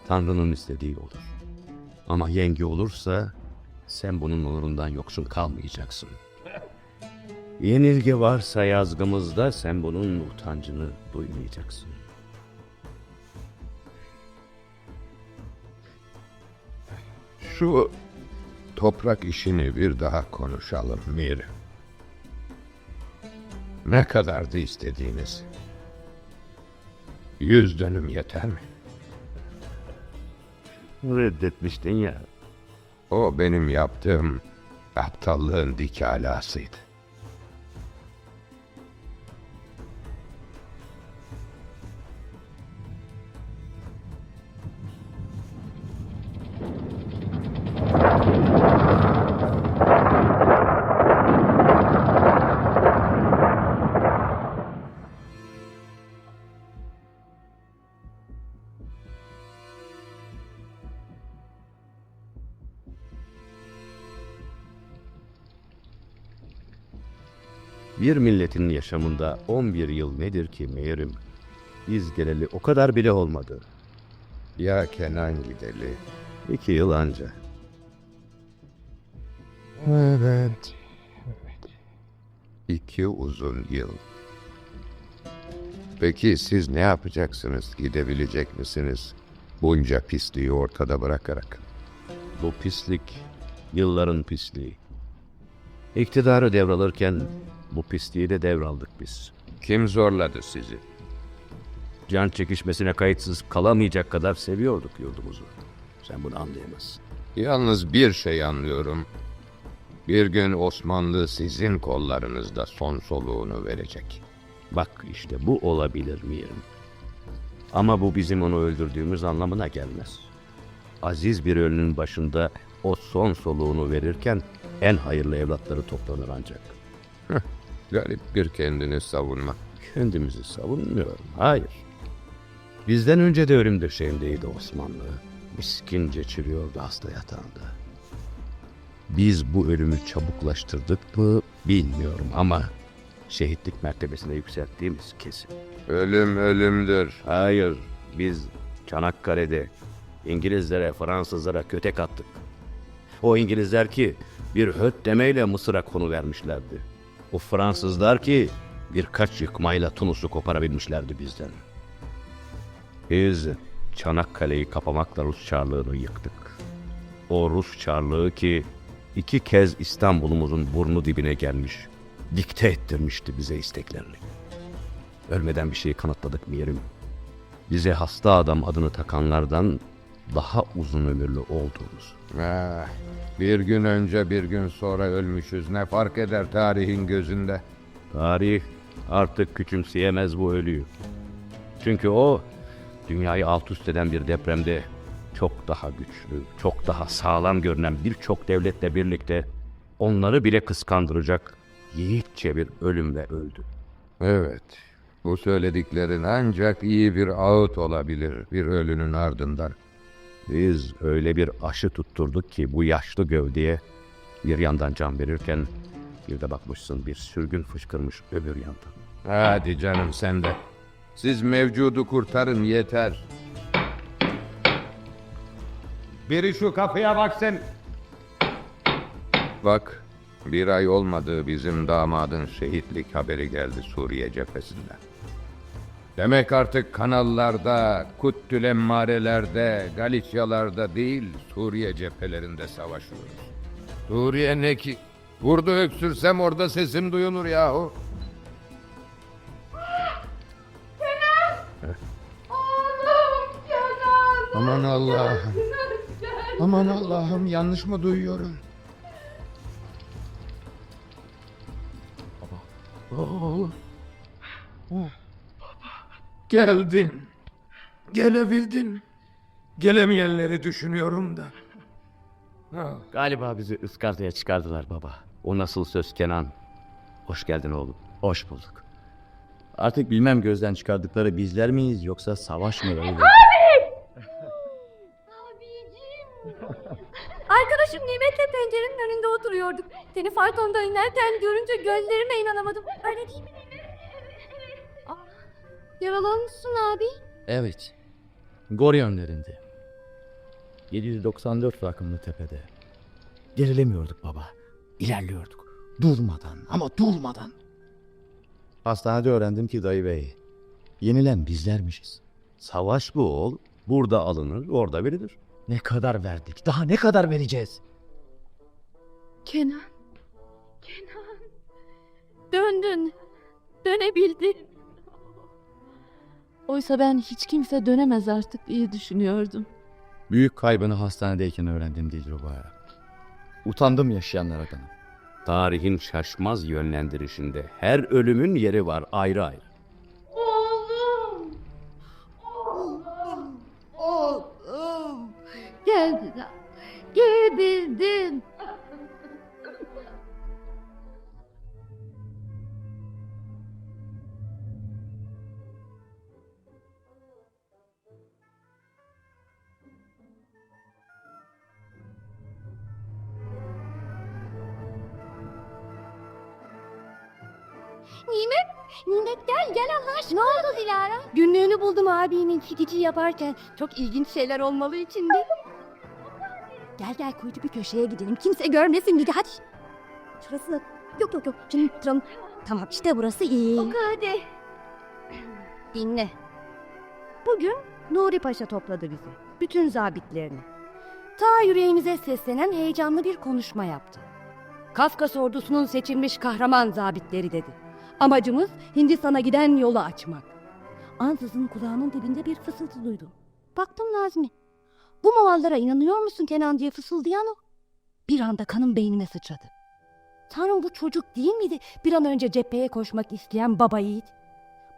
Tanrı'nın istediği olur. Ama yengi olursa sen bunun onurundan yoksun kalmayacaksın. Yenilgi varsa yazgımızda sen bunun utancını duymayacaksın. Şu toprak işini bir daha konuşalım Mir. Ne kadardı istediğiniz? 100 dönüm yeter mi? Reddetmiştin ya. O benim yaptığım aptallığın dik alasıydı. Bir milletin yaşamında 11 yıl nedir ki meğerim? Biz geleli o kadar bile olmadı. Ya Kenan gideli? 2 yıl anca. Evet. 2 uzun yıl. Peki siz ne yapacaksınız? Gidebilecek misiniz? Bunca pisliği ortada bırakarak. Bu pislik, yılların pisliği. İktidarı devralırken bu pisliği de devraldık biz. Kim zorladı sizi? Can çekişmesine kayıtsız kalamayacak kadar seviyorduk yurdumuzu. Sen bunu anlayamazsın. Yalnız bir şey anlıyorum. Bir gün Osmanlı sizin kollarınızda son soluğunu verecek. Bak işte bu olabilir miyim? Ama bu bizim onu öldürdüğümüz anlamına gelmez. Aziz bir ölünün başında o son soluğunu verirken en hayırlı evlatları toplanır ancak. Garip bir kendini savunma. Kendimizi savunmuyorum, hayır. Bizden önce de ölüm döşeğindeydi Osmanlı. Miskince çürüyordu hasta yatağında. Biz bu ölümü çabuklaştırdık mı bilmiyorum ama şehitlik mertebesine yükselttiğimiz kesin. Ölüm ölümdür. Hayır, biz Çanakkale'de İngilizlere, Fransızlara kötek attık. O İngilizler ki bir höt demeyle Mısır'a konu vermişlerdi. O Fransızlar ki birkaç yıkmayla Tunus'u koparabilmişlerdi bizden. Biz Çanakkale'yi kapamakla Rus Çarlığı'nı yıktık. O Rus Çarlığı ki 2 kez İstanbul'umuzun burnu dibine gelmiş, dikte ettirmişti bize isteklerini. Ölmeden bir şeyi kanıtladık mı yerim? Bize hasta adam adını takanlardan daha uzun ömürlü olduğumuz. Bir gün önce bir gün sonra ölmüşüz. Ne fark eder tarihin gözünde? Tarih artık küçümseyemez bu ölüyü. Çünkü o dünyayı alt üst eden bir depremde çok daha güçlü, çok daha sağlam görünen birçok devletle birlikte onları bile kıskandıracak yiğitçe bir ölümle öldü. Evet, bu söylediklerin ancak iyi bir ağıt olabilir bir ölünün ardından. Biz öyle bir aşı tutturduk ki bu yaşlı gövdeye bir yandan can verirken bir de bakmışsın bir sürgün fışkırmış öbür yandan. Hadi canım sen de. Siz mevcudu kurtarın yeter. Biri şu kapıya baksın. Bak, 1 ay olmadı bizim damadın şehitlik haberi geldi Suriye cephesinden. Demek artık kanallarda, Kuttül Emmarelerde, Galiçyalarda değil Suriye cephelerinde savaşıyoruz. Suriye ne ki? Burada öksürsem orada sesim duyulur yahu. Aman Allah'ım. Aman Allah'ım, yanlış mı duyuyorum? Oğlum. Geldin. Gelebildin. Gelemeyenleri düşünüyorum da. Galiba bizi ıskartaya çıkardılar baba. O nasıl söz Kenan? Hoş geldin oğlum. Hoş bulduk. Artık bilmem gözden çıkardıkları bizler miyiz yoksa savaş mı öyle? Arkadaşım Nimet'le pencerenin önünde oturuyorduk. Seni faytondan inerken görünce gözlerime inanamadım. Öyle değil mi? Yaralanmışsın abi. Evet. Gor yönlerinde. 794 rakımlı tepede. Gerilemiyorduk baba. İlerliyorduk. Durmadan ama durmadan. Hastanede öğrendim ki dayı bey. Yenilen bizlermişiz. Savaş bu oğul. Burada alınır, orada verilir. Ne kadar verdik? Daha ne kadar vereceğiz? Kenan. Döndün. Dönebildin. Oysa ben hiç kimse dönemez artık diye düşünüyordum. Büyük kaybını hastanedeyken öğrendim Dilruba. Utandım yaşayanlardan. Tarihin şaşmaz yönlendirişinde her ölümün yeri var ayrı ayrı. Oğlum. Oğlum. Geldin. Gelebildin. Nimet gel Allah aşkına. Ne oldu Dilara? Günlüğünü buldum abimin çikici yaparken. Çok ilginç şeyler olmalı içinde. Gel kuytu bir köşeye gidelim. Kimse görmesin bizi hadi. Şurası da... Yok. Tamam işte burası iyi. Oku hadi. Dinle. Bugün Nuri Paşa topladı bizi. Bütün zabitlerini. Ta yüreğimize seslenen heyecanlı bir konuşma yaptı. Kafkas ordusunun seçilmiş kahraman zabitleri dedi. Amacımız Hindistan'a giden yolu açmak. Ansızın kulağımın dibinde bir fısıltı duydum. Baktım Nazmi. Bu mavallara inanıyor musun Kenan diye fısıldayan o. Bir anda kanım beynime sıçradı. Tanrım bu çocuk değil miydi bir an önce cepheye koşmak isteyen baba yiğit?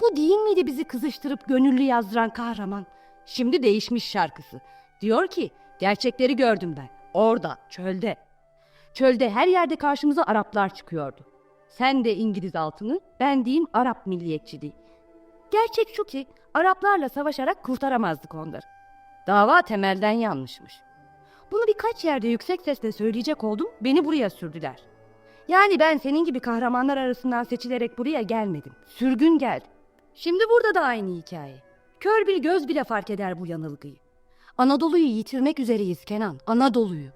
Bu değil miydi bizi kızıştırıp gönüllü yazdıran kahraman? Şimdi değişmiş şarkısı. Diyor ki gerçekleri gördüm ben. Orada çölde. Çölde her yerde karşımıza Araplar çıkıyordu. Sen de İngiliz altını, ben diyeyim Arap milliyetçiliği. Gerçek şu ki Araplarla savaşarak kurtaramazdık onları. Dava temelden yanlışmış. Bunu birkaç yerde yüksek sesle söyleyecek oldum, beni buraya sürdüler. Yani ben senin gibi kahramanlar arasından seçilerek buraya gelmedim. Sürgün geldim. Şimdi burada da aynı hikaye. Kör bir göz bile fark eder bu yanılgıyı. Anadolu'yu yitirmek üzereyiz Kenan, Anadolu'yu.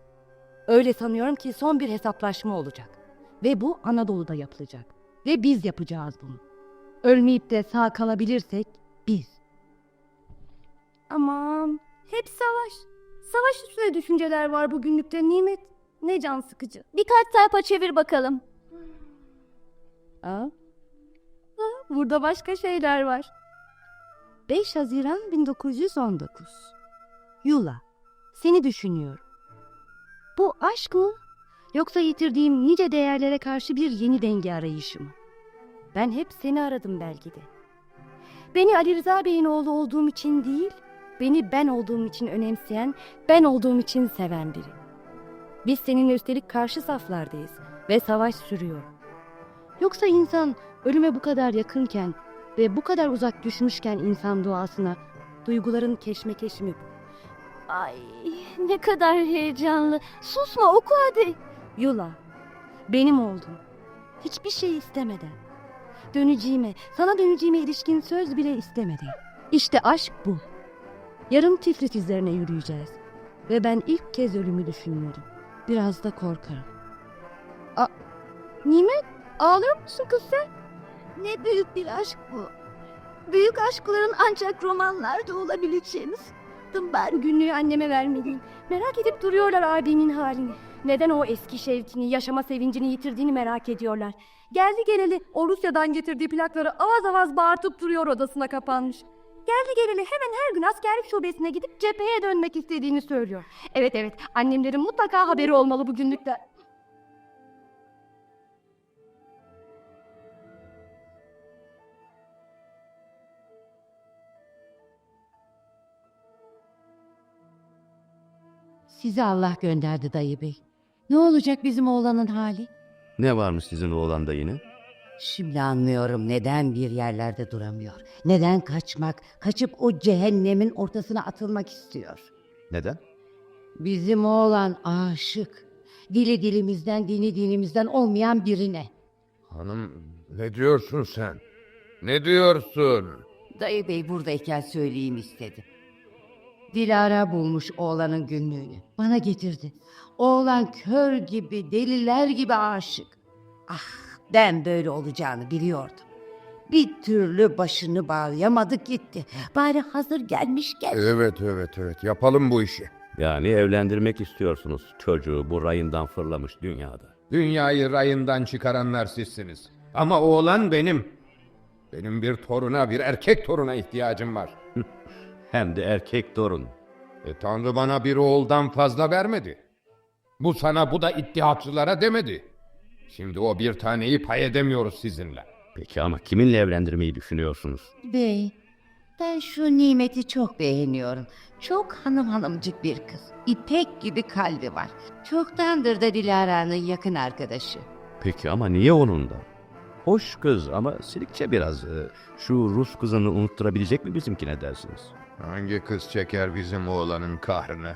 Öyle sanıyorum ki son bir hesaplaşma olacak. Ve bu Anadolu'da yapılacak. Ve biz yapacağız bunu. Ölmeyip de sağ kalabilirsek biz. Aman hep savaş. Savaş üstüne düşünceler var bugünlükte Nimet. Ne can sıkıcı. Birkaç sayfa çevir bakalım. Burada başka şeyler var. 5 Haziran 1919. Yula. Seni düşünüyorum. Bu aşk mı? Yoksa yitirdiğim nice değerlere karşı bir yeni denge arayışı mı? Ben hep seni aradım belki de. Beni Ali Rıza Bey'in oğlu olduğum için değil, beni ben olduğum için önemseyen, ben olduğum için seven biri. Biz seninle üstelik karşı saflardayız ve savaş sürüyor. Yoksa insan ölüme bu kadar yakınken ve bu kadar uzak düşmüşken insan doğasına duyguların keşmekeşi mi? Ay ne kadar heyecanlı. Susma oku hadi. Yula, benim oldun. Hiçbir şey istemeden. Sana döneceğime ilişkin söz bile istemeden. İşte aşk bu. Yarın Tiflis izlerine yürüyeceğiz. Ve ben ilk kez ölümü düşünüyorum. Biraz da korkarım. Nimet, ağlıyor musun kız sen? Ne büyük bir aşk bu. Büyük aşkların ancak romanlarda olabileceğini sandım ben. Günlüğü anneme vermeliyim. Merak edip duruyorlar abimin halini. Neden o eski şevkini, yaşama sevincini yitirdiğini merak ediyorlar. Geldi geleli o Rusya'dan getirdiği plakları avaz avaz bağırtıp duruyor odasına kapanmış. Geldi geleli hemen her gün askerlik şubesine gidip cepheye dönmek istediğini söylüyor. Evet annemlerin mutlaka haberi olmalı bugünlükte. Sizi Allah gönderdi dayı bey. Ne olacak bizim oğlanın hali? Ne varmış sizin oğlanda yine? Şimdi anlıyorum neden bir yerlerde duramıyor. Neden kaçıp o cehennemin ortasına atılmak istiyor. Neden? Bizim oğlan aşık. Dili dilimizden, dini dinimizden olmayan birine. Hanım ne diyorsun sen? Ne diyorsun? Dayı bey buradayken söyleyeyim istedim. Dilara bulmuş oğlanın günlüğünü. Bana getirdi. Oğlan kör gibi, deliler gibi aşık. Ben böyle olacağını biliyordum. Bir türlü başını bağlayamadık gitti. Bari hazır gelmişken... Evet yapalım bu işi. Yani evlendirmek istiyorsunuz çocuğu bu rayından fırlamış dünyada. Dünyayı rayından çıkaranlar sizsiniz. Ama oğlan benim. Benim bir toruna, bir erkek toruna ihtiyacım var. Hem de erkek torun. Tanrı bana bir oğuldan fazla vermedi. Bu sana, bu da iddiatçılara demedi. Şimdi o bir taneyi pay edemiyoruz sizinle. Peki ama kiminle evlendirmeyi düşünüyorsunuz? Bey, ben şu Nimet'i çok beğeniyorum. Çok hanımcık bir kız. İpek gibi kalbi var. Çoktandır da Dilara'nın yakın arkadaşı. Peki ama niye onun da? Hoş kız ama silikçe biraz. Şu Rus kızını unutturabilecek mi bizimkine dersiniz? Hangi kız çeker bizim oğlanın kahrını?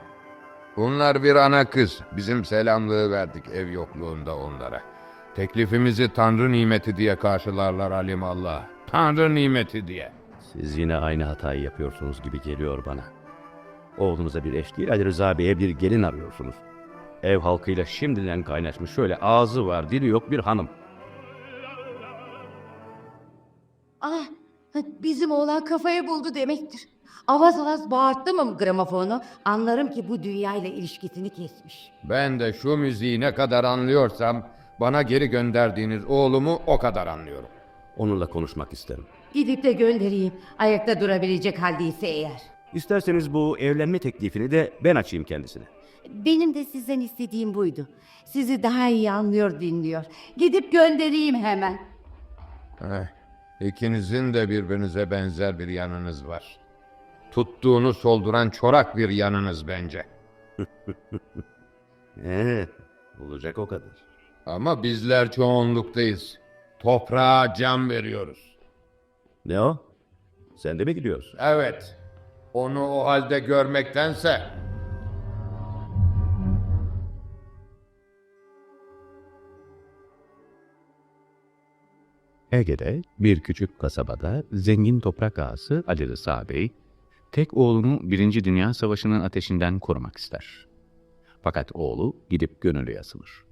Bunlar bir ana kız. Bizim selamlığı verdik ev yokluğunda onlara. Teklifimizi Tanrı nimeti diye karşılarlar alimallah. Tanrı nimeti diye. Siz yine aynı hatayı yapıyorsunuz gibi geliyor bana. Oğlunuza bir eş değil, Ali Rıza Bey'e bir gelin arıyorsunuz. Ev halkıyla şimdiden kaynaşmış, şöyle ağzı var dili yok bir hanım. Ah, bizim oğlan kafayı buldu demektir. Avaz avaz bağırttı mı gramofonu? Anlarım ki bu dünyayla ilişkisini kesmiş. Ben de şu müziği ne kadar anlıyorsam bana geri gönderdiğiniz oğlumu o kadar anlıyorum. Onunla konuşmak isterim. Gidip de göndereyim. Ayakta durabilecek haldeyse eğer. İsterseniz bu evlenme teklifini de ben açayım kendisine. Benim de sizden istediğim buydu. Sizi daha iyi anlıyor, dinliyor. Gidip göndereyim hemen. İkinizin de birbirinize benzer bir yanınız var. Tuttuğunu solduran çorak bir yanınız bence. Olacak o kadar. Ama bizler çoğunluktayız. Toprağa can veriyoruz. Ne o? Sen de mi gidiyorsun? Evet. Onu o halde görmektense... Ege'de bir küçük kasabada zengin toprak ağası Ali Rıza Bey, tek oğlunu 1. Dünya Savaşı'nın ateşinden korumak ister. Fakat oğlu gidip gönüllüye asılır.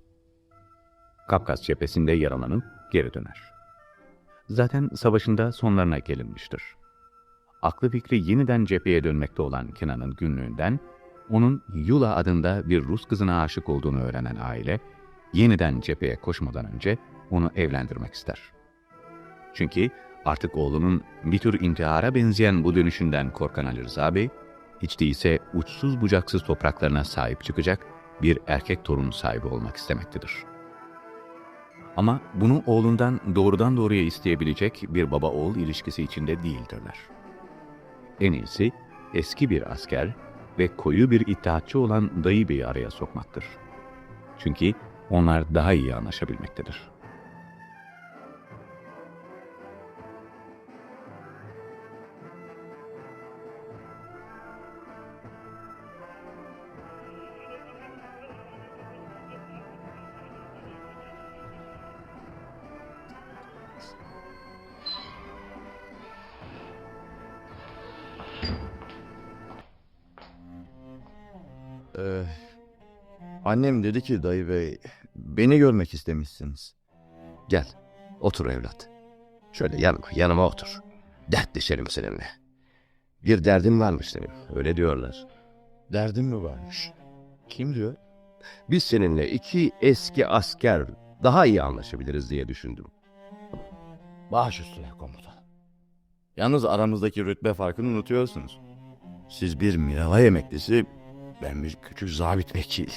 Kafkas cephesinde yaralanıp geri döner. Zaten savaşında sonlarına gelinmiştir. Aklı fikri yeniden cepheye dönmekte olan Kenan'ın günlüğünden, onun Yula adında bir Rus kızına aşık olduğunu öğrenen aile, yeniden cepheye koşmadan önce onu evlendirmek ister. Çünkü artık oğlunun bir tür intihara benzeyen bu dönüşünden korkan Ali Rıza Bey, hiç değilse uçsuz bucaksız topraklarına sahip çıkacak bir erkek torun sahibi olmak istemektedir. Ama bunu oğlundan doğrudan doğruya isteyebilecek bir baba-oğul ilişkisi içinde değildirler. En iyisi eski bir asker ve koyu bir iddiatçı olan dayı beyi araya sokmaktır. Çünkü onlar daha iyi anlaşabilmektedir. Annem dedi ki dayı bey, beni görmek istemişsiniz. Gel, otur evlat. Şöyle yanıma otur. Dertleşelim seninle. Bir derdin varmış senin, öyle diyorlar. Derdim mi varmış? Kim diyor? Biz seninle iki eski asker daha iyi anlaşabiliriz diye düşündüm. Baş üstüne komutanım. Yalnız aramızdaki rütbe farkını unutuyorsunuz. Siz bir mirava emeklisi, ben bir küçük zabit vekil.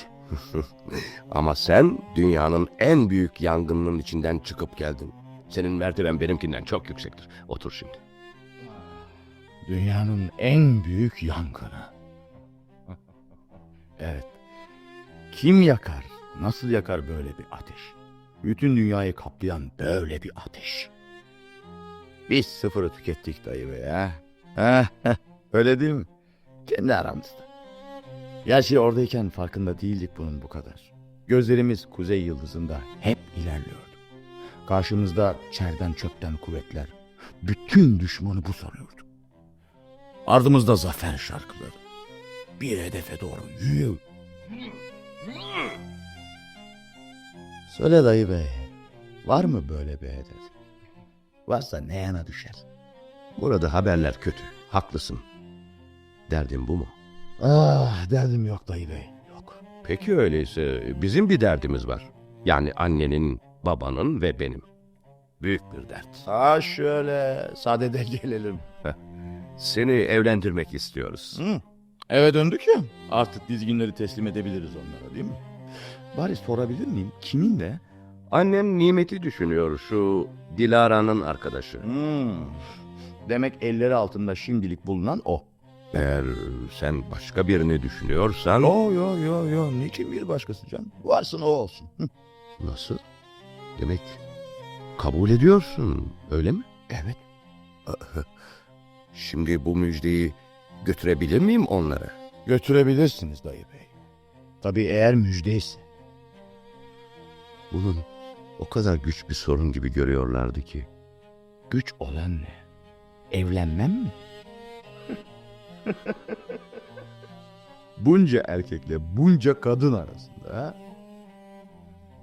Ama sen dünyanın en büyük yangınının içinden çıkıp geldin. Senin merteben benimkinden çok yüksektir. Otur şimdi. Dünyanın en büyük yangını. Evet. Kim yakar, nasıl yakar böyle bir ateş? Bütün dünyayı kaplayan böyle bir ateş. Biz sıfırı tükettik dayı be ya. Öyle değil mi? Kendi aramızda. Gerçi oradayken farkında değildik bunun bu kadar. Gözlerimiz kuzey yıldızında hep ilerliyordu. Karşımızda çerden çöpten kuvvetler. Bütün düşmanı bu sanıyordu. Ardımızda zafer şarkıları. Bir hedefe doğru yürü. Söyle dayı bey, var mı böyle bir hedef? Varsa ne yana düşer? Burada haberler kötü, haklısın. Derdin bu mu? Derdim yok dayı bey, yok. Peki öyleyse bizim bir derdimiz var. Yani annenin, babanın ve benim. Büyük bir dert. Şöyle sadede gelelim. Seni evlendirmek istiyoruz. Eve döndük ya. Artık dizginleri teslim edebiliriz onlara, değil mi? Bari sorabilir miyim? Kiminle? Annem Nimet'i düşünüyor, şu Dilara'nın arkadaşı. Demek elleri altında şimdilik bulunan o. Eğer sen başka birini düşünüyorsan... Yo. Niçin bir başkası canım? Varsın o olsun. Nasıl? Demek kabul ediyorsun, öyle mi? Evet. Şimdi bu müjdeyi götürebilir miyim onlara? Götürebilirsiniz dayı bey. Tabii eğer müjdeyse. Bunun o kadar güç bir sorun gibi görüyorlardı ki. Güç olan ne? Evlenmem mi? Bunca erkekle bunca kadın arasında ha?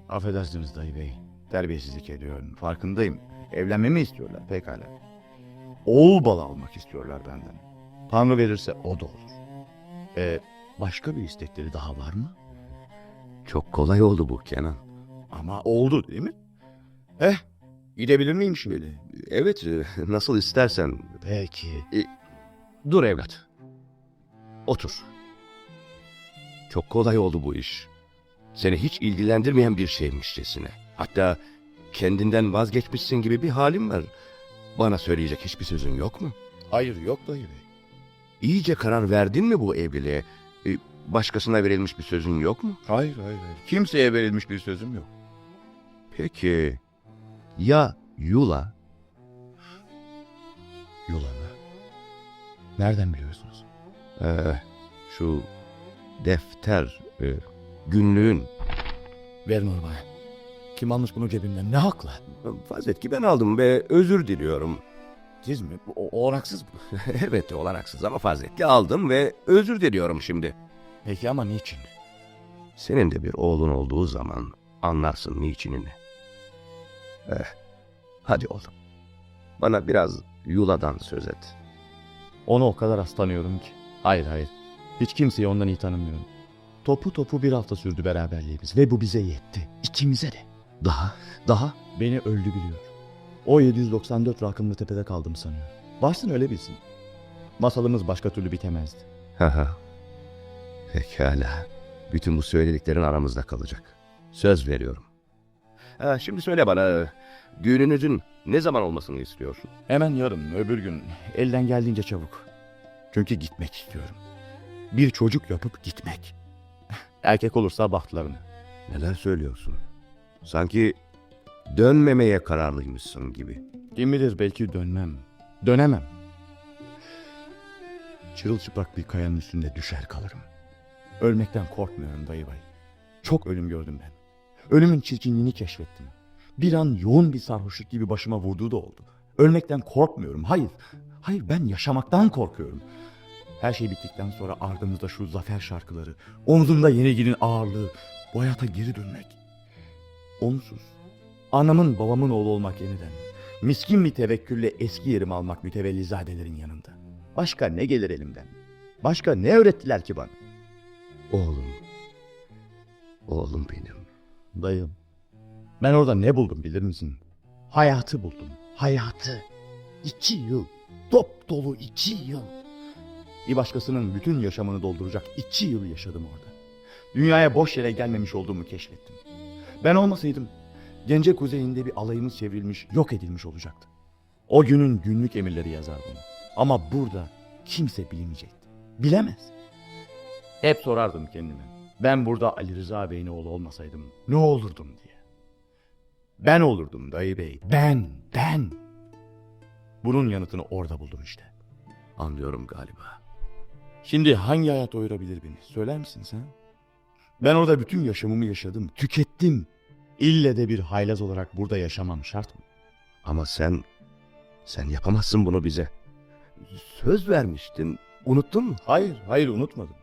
Affedersiniz dayı bey. Terbiyesizlik ediyorum. Farkındayım. Evlenmemi istiyorlar pekala. Oğul balı almak istiyorlar benden. Tanrı verirse o da olur. Başka bir istekleri daha var mı? Çok kolay oldu bu Kenan. Ama oldu değil mi? Gidebilir miyim şimdi? Evet, nasıl istersen. Peki. Dur evlat. Otur. Çok kolay oldu bu iş. Seni hiç ilgilendirmeyen bir şeymişçesine. Hatta kendinden vazgeçmişsin gibi bir halin var. Bana söyleyecek hiçbir sözün yok mu? Hayır, yok dayı bey. İyice karar verdin mi bu evliliğe? Başkasına verilmiş bir sözün yok mu? Hayır. Kimseye verilmiş bir sözüm yok. Peki ya Yula? Yula mı? Nereden biliyorsunuz? Şu defter, günlüğün. Verin onu bana. Kim almış bunu cebimden? Ne hakla? Farz et ki ben aldım ve özür diliyorum. Siz mi? Olanaksız mı? Evet, olanaksız ama farz et ki aldım ve özür diliyorum şimdi. Peki ama niçin? Senin de bir oğlun olduğu zaman anlarsın niçinini. Hadi oğlum. Bana biraz Yula'dan söz et. Onu o kadar az tanıyorum ki. Hayır. Hiç kimseyi ondan iyi tanımıyorum. Topu bir hafta sürdü beraberliğimiz ve bu bize yetti. İkimize de. Daha? Beni öldü biliyor. O 794 rakımlı tepede kaldım sanıyor. Varsın öyle bilsin. Masalımız başka türlü bitemezdi. Pekala. Bütün bu söylediklerin aramızda kalacak. Söz veriyorum. Şimdi söyle bana, düğününüzün ne zaman olmasını istiyorsun? Hemen yarın, öbür gün. Elden geldiğince çabuk. Çünkü gitmek istiyorum. Bir çocuk yapıp gitmek. Erkek olursa bahtlarını. Neler söylüyorsun? Sanki dönmemeye kararlıymışsın gibi. Kim bilir, belki dönmem. Dönemem. Çırılçıplak bir kayanın üstünde düşer kalırım. Ölmekten korkmuyorum dayı bay. Çok ölüm gördüm ben. Ölümün çirkinliğini keşfettim. Bir an yoğun bir sarhoşluk gibi başıma vurduğu da oldu. Ölmekten korkmuyorum. Hayır, ben yaşamaktan korkuyorum. Her şey bittikten sonra ardımızda şu zafer şarkıları, omzumda yenilginin ağırlığı, bu hayata geri dönmek. Onsuz, anamın babamın oğlu olmak yeniden, miskin bir tevekkülle eski yerimi almak mütevellizadelerin yanında. Başka ne gelir elimden? Başka ne öğrettiler ki bana? Oğlum benim. Dayım, ben orada ne buldum bilir misin? Hayatı buldum, hayatı. 2 yıl, dop dolu 2 yıl. Bir başkasının bütün yaşamını dolduracak 2 yıl yaşadım orada. Dünyaya boş yere gelmemiş olduğumu keşfettim. Ben olmasaydım Gence kuzeyinde bir alayımız çevrilmiş, yok edilmiş olacaktı. O günün günlük emirleri yazar bunu. Ama burada kimse bilmeyecekti. Bilemez. Hep sorardım kendime. Ben burada Ali Rıza Bey'in oğlu olmasaydım ne olurdum diye. Ben olurdum dayı bey. Ben. Bunun yanıtını orada buldum işte. Anlıyorum galiba. Şimdi hangi hayat doyurabilir beni? Söyler misin sen? Ben orada bütün yaşamımı yaşadım, tükettim. İlle de bir haylaz olarak burada yaşamam şart mı? Ama sen yapamazsın bunu bize. Söz vermiştin, unuttun mu? Hayır unutmadım.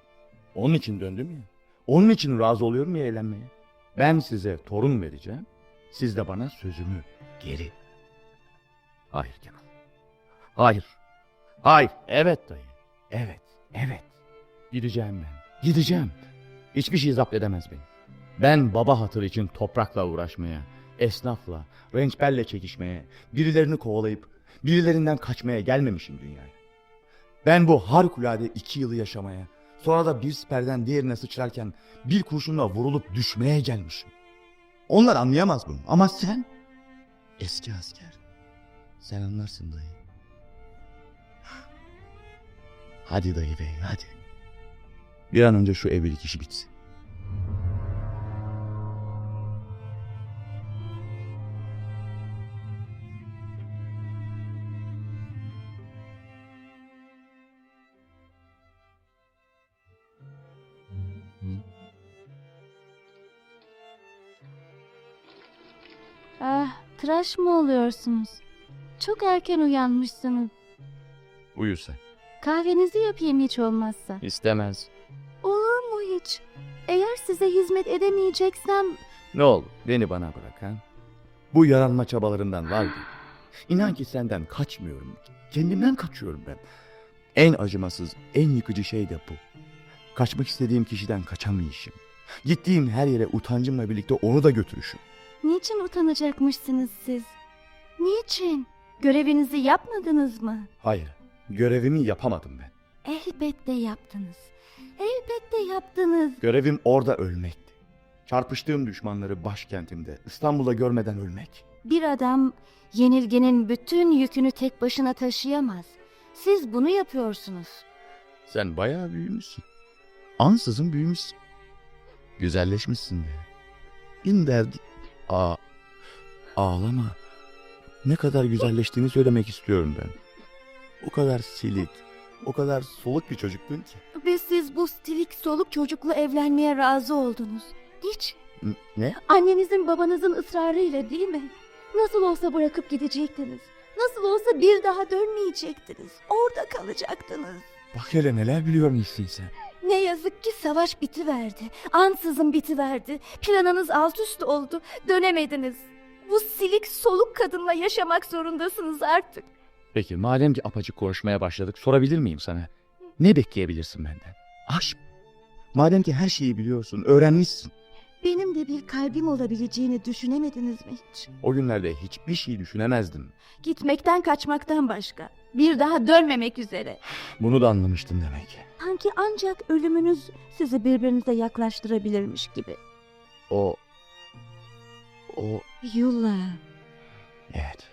Onun için döndüm ya. Onun için razı oluyorum ya evlenmeye. Ben size torun vereceğim. Siz de bana sözümü geri. Hayır Kenan. Hayır. Evet dayı. Evet. Gideceğim ben. Gideceğim. Hiçbir şey zapt edemez beni. Ben baba hatırı için toprakla uğraşmaya, esnafla, rençberle çekişmeye, birilerini kovalayıp birilerinden kaçmaya gelmemişim dünyaya. Ben bu harikulade 2 yılı yaşamaya, sonra da bir siperden diğerine sıçrarken bir kurşunla vurulup düşmeye gelmişim. Onlar anlayamaz bunu ama sen, eski asker, sen anlarsın dayı. Hadi dayı bey, hadi. Bir an önce şu evlilik işi bitsin. Tıraş mı oluyorsunuz? Çok erken uyanmışsınız. Uyu sen. Kahvenizi yapayım hiç olmazsa. İstemez. Olur mu hiç? Eğer size hizmet edemeyeceksem... Ne olur beni bana bırak ha. Bu yaranma çabalarından vazgeç. İnan ki senden kaçmıyorum. Kendimden kaçıyorum ben. En acımasız, en yıkıcı şey de bu. Kaçmak istediğim kişiden kaçamayışım. Gittiğim her yere utancımla birlikte onu da götürüşüm. Niçin utanacakmışsınız siz? Niçin? Görevinizi yapmadınız mı? Hayır, görevimi yapamadım ben. Elbette yaptınız. Elbette yaptınız. Görevim orada ölmekti. Çarpıştığım düşmanları başkentimde, İstanbul'da görmeden ölmek. Bir adam yenilginin bütün yükünü tek başına taşıyamaz. Siz bunu yapıyorsunuz. Sen bayağı büyümüşsün. Ansızın büyümüşsün. Güzelleşmişsin de. İn derdi. Ağlama. Ne kadar güzelleştiğini söylemek istiyorum ben. O kadar silik, o kadar soluk bir çocuktun ki. Ve siz bu stilik soluk çocukla evlenmeye razı oldunuz. Niçin? Ne? Annenizin babanızın ısrarıyla değil mi? Nasıl olsa bırakıp gidecektiniz. Nasıl olsa bir daha dönmeyecektiniz. Orada kalacaktınız. Bak hele neler biliyormuşsun sen. Ne yazık ki savaş bitiverdi. Ansızın bitiverdi. Planınız alt üst oldu. Dönemediniz. Bu silik soluk kadınla yaşamak zorundasınız artık. Peki madem ki apaçık konuşmaya başladık sorabilir miyim sana? Ne bekleyebilirsin benden? Aşk. Madem ki her şeyi biliyorsun, öğrenmişsin. Benim de bir kalbim olabileceğini düşünemediniz mi hiç? O günlerde hiçbir şey düşünemezdim. Gitmekten kaçmaktan başka. Bir daha dönmemek üzere. Bunu da anlamıştın demek. Sanki ancak ölümünüz sizi birbirinize yaklaştırabilirmiş gibi. O... Yula. Evet.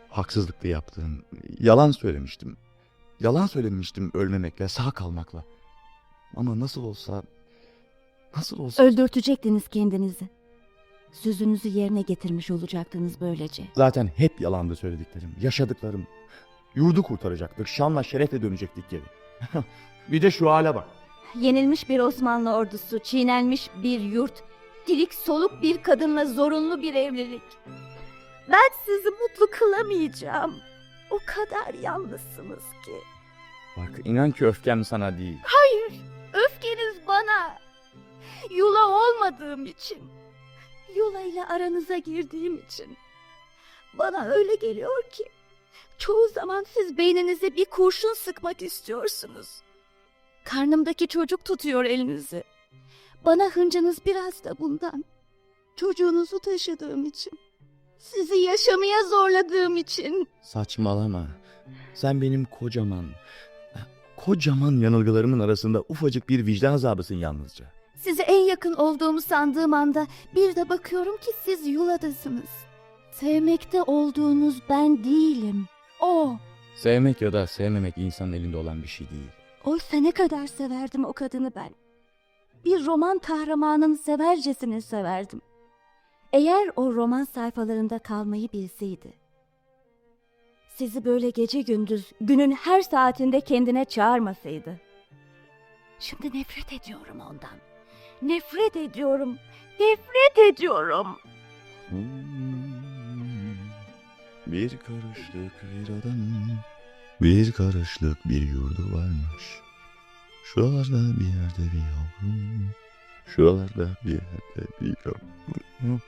Haksızlıkla yaptığım, yalan söylemiştim. Yalan söylemiştim ölmemekle, sağ kalmakla. Ama nasıl olsa... Öldürtecektiniz kendinizi. Sözünüzü yerine getirmiş olacaktınız böylece. Zaten hep yalandı söylediklerim, yaşadıklarım. Yurdu kurtaracaktık, şanla şerefle dönecektik geri. Bir de şu hale bak. Yenilmiş bir Osmanlı ordusu, çiğnenmiş bir yurt, dilik soluk bir kadınla zorunlu bir evlilik. Ben sizi mutlu kılamayacağım. O kadar yalnızsınız ki. Bak inan ki öfkem sana değil. Hayır, öfkeniz bana. Yula olmadığım için. Yula ile aranıza girdiğim için. Bana öyle geliyor ki çoğu zaman siz beyninize bir kurşun sıkmak istiyorsunuz. Karnımdaki çocuk tutuyor elinizi. Bana hıncınız biraz da bundan. Çocuğunuzu taşıdığım için. Sizi yaşamaya zorladığım için. Saçmalama. Sen benim kocaman yanılgılarımın arasında ufacık bir vicdan azabısın yalnızca. Size en yakın olduğumu sandığım anda bir de bakıyorum ki siz Yula'dasınız. Sevmekte olduğunuz ben değilim. O. Sevmek ya da sevmemek insanın elinde olan bir şey değil. Oysa ne kadar severdim o kadını ben. Bir roman kahramanını severcesine severdim. Eğer o roman sayfalarında kalmayı bilseydi. Sizi böyle gece gündüz, günün her saatinde kendine çağırmasaydı. Şimdi nefret ediyorum ondan. Nefret ediyorum. Nefret ediyorum. Bir karışlık bir adamın, bir karışlık bir yurdu varmış. Şuralarda bir yerde bir yavrum, şuralarda bir yerde bir yavrum.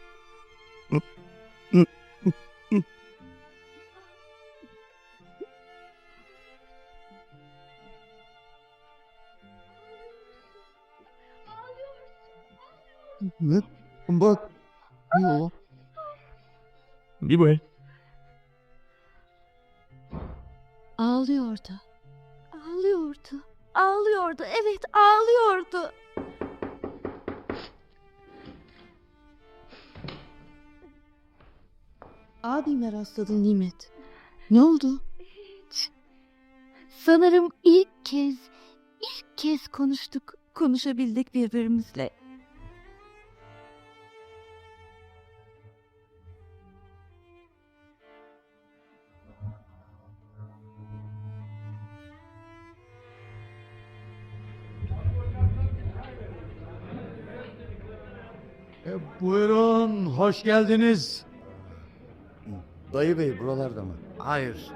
Ne? Bak. Yok. Bir bu. Ağlıyordu. Ağlıyordu. Ağlıyordu. Evet, ağlıyordu. Abime rastladın Nimet. Ne oldu? Hiç. Sanırım ilk kez konuşabildik birbirimizle. Buyurun, hoş geldiniz. Dayı bey buralarda mı? Hayır.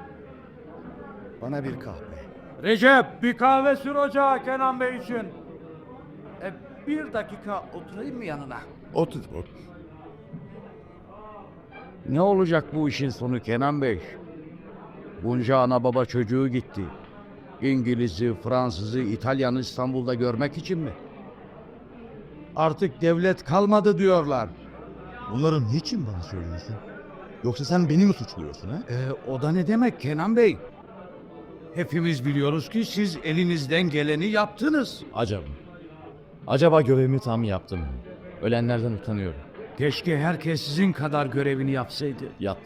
Bana bir kahve. Recep bir kahve sür ocağa Kenan Bey için. Bir dakika oturayım mı yanına? Otur. Ne olacak bu işin sonu Kenan Bey? Bunca ana baba çocuğu gitti. İngiliz'i, Fransız'ı, İtalyan'ı İstanbul'da görmek için mi? Artık devlet kalmadı diyorlar. Bunların niçin bana söylüyorsun? Yoksa sen beni mi suçluyorsun ha? O da ne demek Kenan Bey? Hepimiz biliyoruz ki siz elinizden geleni yaptınız. Acaba görevimi tam yaptım mı? Ölenlerden utanıyorum. Keşke herkes sizin kadar görevini yapsaydı. Yat.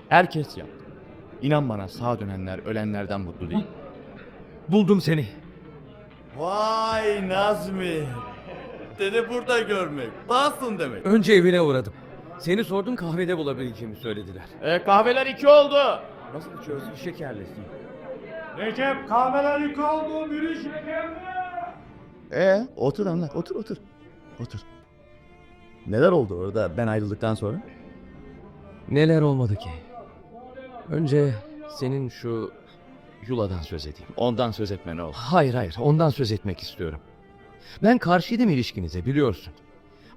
Herkes yaptı. İnan bana sağ dönenler ölenlerden mutlu değil. Buldum seni. Vay Nazmi. Seni burada görmek. Nasılsın demek. Önce evine uğradım. Seni sordum, kahvede bulabileceğimi söylediler. Kahveler 2 oldu. Nasıl içiyorsun? Şekerli. Recep kahveler iki oldu, biri şekerli. Otur anlat. Otur. Neler oldu orada ben ayrıldıktan sonra? Neler olmadı ki? Önce senin şu Yula'dan söz edeyim. Ondan söz etme ne oldu? Hayır, ondan söz etmek istiyorum. Ben karşıydım ilişkinize, biliyorsun.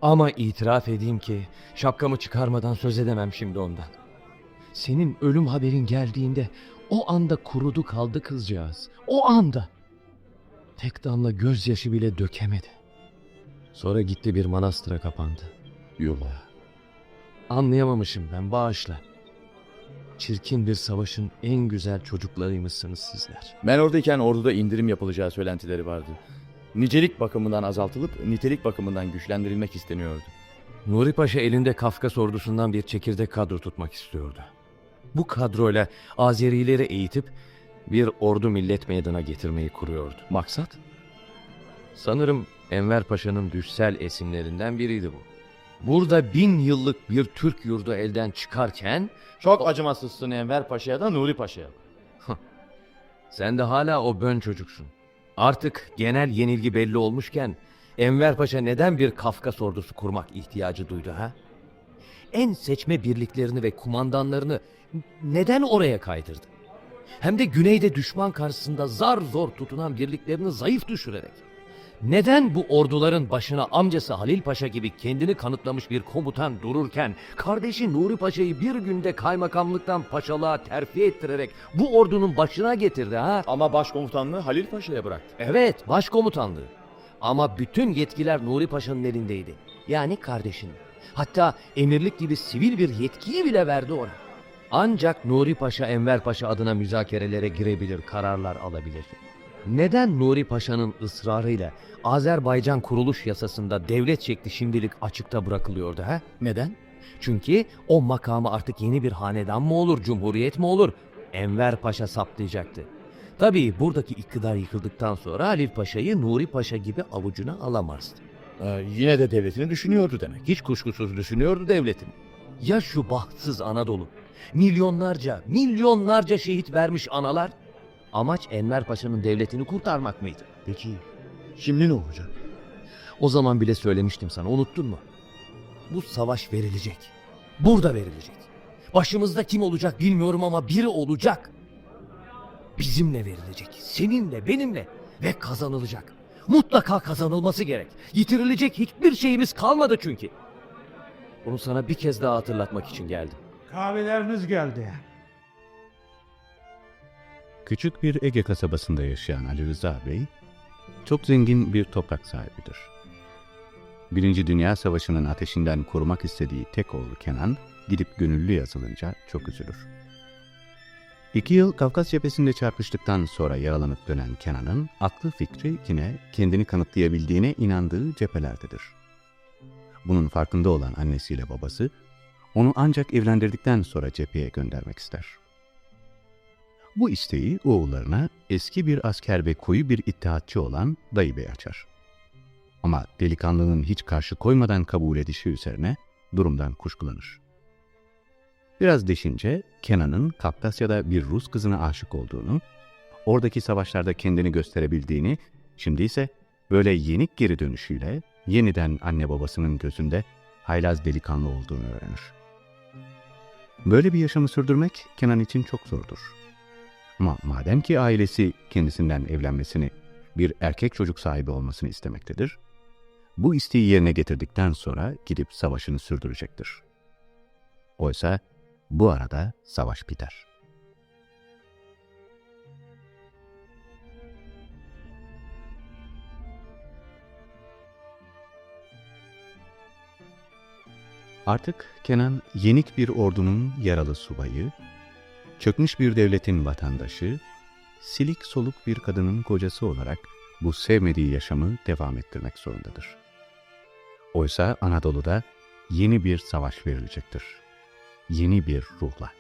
Ama itiraf edeyim ki şapkamı çıkarmadan söz edemem şimdi ondan. Senin ölüm haberin geldiğinde o anda kurudu kaldı kızcağız. O anda. Tek damla gözyaşı bile dökemedi. Sonra gitti bir manastıra kapandı. Yula. Anlayamamışım ben, bağışla. Çirkin bir savaşın en güzel çocuklarıymışsınız sizler. Ben oradayken orduda indirim yapılacağı söylentileri vardı. Nicelik bakımından azaltılıp nitelik bakımından güçlendirilmek isteniyordu. Nuri Paşa elinde Kafkas ordusundan bir çekirdek kadro tutmak istiyordu. Bu kadroyla Azerileri eğitip bir ordu millet meydana getirmeyi kuruyordu. Maksat? Sanırım Enver Paşa'nın düşsel esimlerinden biriydi bu. Burada 1000 yıllık bir Türk yurdu elden çıkarken... Çok acımasızsın Enver Paşa'ya da Nuri Paşa'ya. Sen de hala o bön çocuksun. Artık genel yenilgi belli olmuşken Enver Paşa neden bir Kafkas ordusu kurmak ihtiyacı duydu ha? En seçme birliklerini ve kumandanlarını neden oraya kaydırdı? Hem de güneyde düşman karşısında zar zor tutunan birliklerini zayıf düşürerek. Neden bu orduların başına amcası Halil Paşa gibi kendini kanıtlamış bir komutan dururken kardeşi Nuri Paşa'yı bir günde kaymakamlıktan paşalığa terfi ettirerek bu ordunun başına getirdi ha? Ama başkomutanlığı Halil Paşa'ya bıraktı. Evet, başkomutanlığı. Ama bütün yetkiler Nuri Paşa'nın elindeydi. Yani kardeşinin. Hatta emirlik gibi sivil bir yetkiyi bile verdi ona. Ancak Nuri Paşa Enver Paşa adına müzakerelere girebilir, kararlar alabilir. Neden Nuri Paşa'nın ısrarıyla Azerbaycan kuruluş yasasında devlet şekli şimdilik açıkta bırakılıyordu ha? Neden? Çünkü o makamı artık yeni bir hanedan mı olur, cumhuriyet mi olur? Enver Paşa saptayacaktı. Tabii buradaki iktidar yıkıldıktan sonra Halil Paşa'yı Nuri Paşa gibi avucuna alamazdı. Yine de devletini düşünüyordu demek. Hiç kuşkusuz düşünüyordu devletini. Ya şu bahtsız Anadolu, milyonlarca şehit vermiş analar? Amaç Enver Paşa'nın devletini kurtarmak mıydı? Peki şimdi ne olacak? O zaman bile söylemiştim sana, unuttun mu? Bu savaş verilecek. Burada verilecek. Başımızda kim olacak bilmiyorum ama biri olacak. Bizimle verilecek. Seninle, benimle. Ve kazanılacak. Mutlaka kazanılması gerek. Yitirilecek hiçbir şeyimiz kalmadı çünkü. Bunu sana bir kez daha hatırlatmak için geldim. Kahveleriniz geldi. Küçük bir Ege kasabasında yaşayan Ali Rıza Bey, çok zengin bir toprak sahibidir. Birinci Dünya Savaşı'nın ateşinden korumak istediği tek oğlu Kenan, gidip gönüllü yazılınca çok üzülür. 2 yıl Kafkas cephesinde çarpıştıktan sonra yaralanıp dönen Kenan'ın aklı fikri yine kendini kanıtlayabildiğine inandığı cephelerdedir. Bunun farkında olan annesiyle babası, onu ancak evlendirdikten sonra cepheye göndermek ister. Bu isteği oğullarına eski bir asker ve koyu bir ittihatçı olan Dayı Bey açar. Ama delikanlının hiç karşı koymadan kabul edişi üzerine durumdan kuşkulanır. Biraz deşince Kenan'ın Kafkasya'da bir Rus kızına aşık olduğunu, oradaki savaşlarda kendini gösterebildiğini, şimdi ise böyle yenik geri dönüşüyle yeniden anne babasının gözünde haylaz delikanlı olduğunu öğrenir. Böyle bir yaşamı sürdürmek Kenan için çok zordur. Ama madem ki ailesi kendisinden evlenmesini, bir erkek çocuk sahibi olmasını istemektedir, bu isteği yerine getirdikten sonra gidip savaşını sürdürecektir. Oysa bu arada savaş biter. Artık Kenan yenik bir ordunun yaralı subayı, çökmüş bir devletin vatandaşı, silik soluk bir kadının kocası olarak bu sevmediği yaşamı devam ettirmek zorundadır. Oysa Anadolu'da yeni bir savaş verilecektir. Yeni bir ruhla.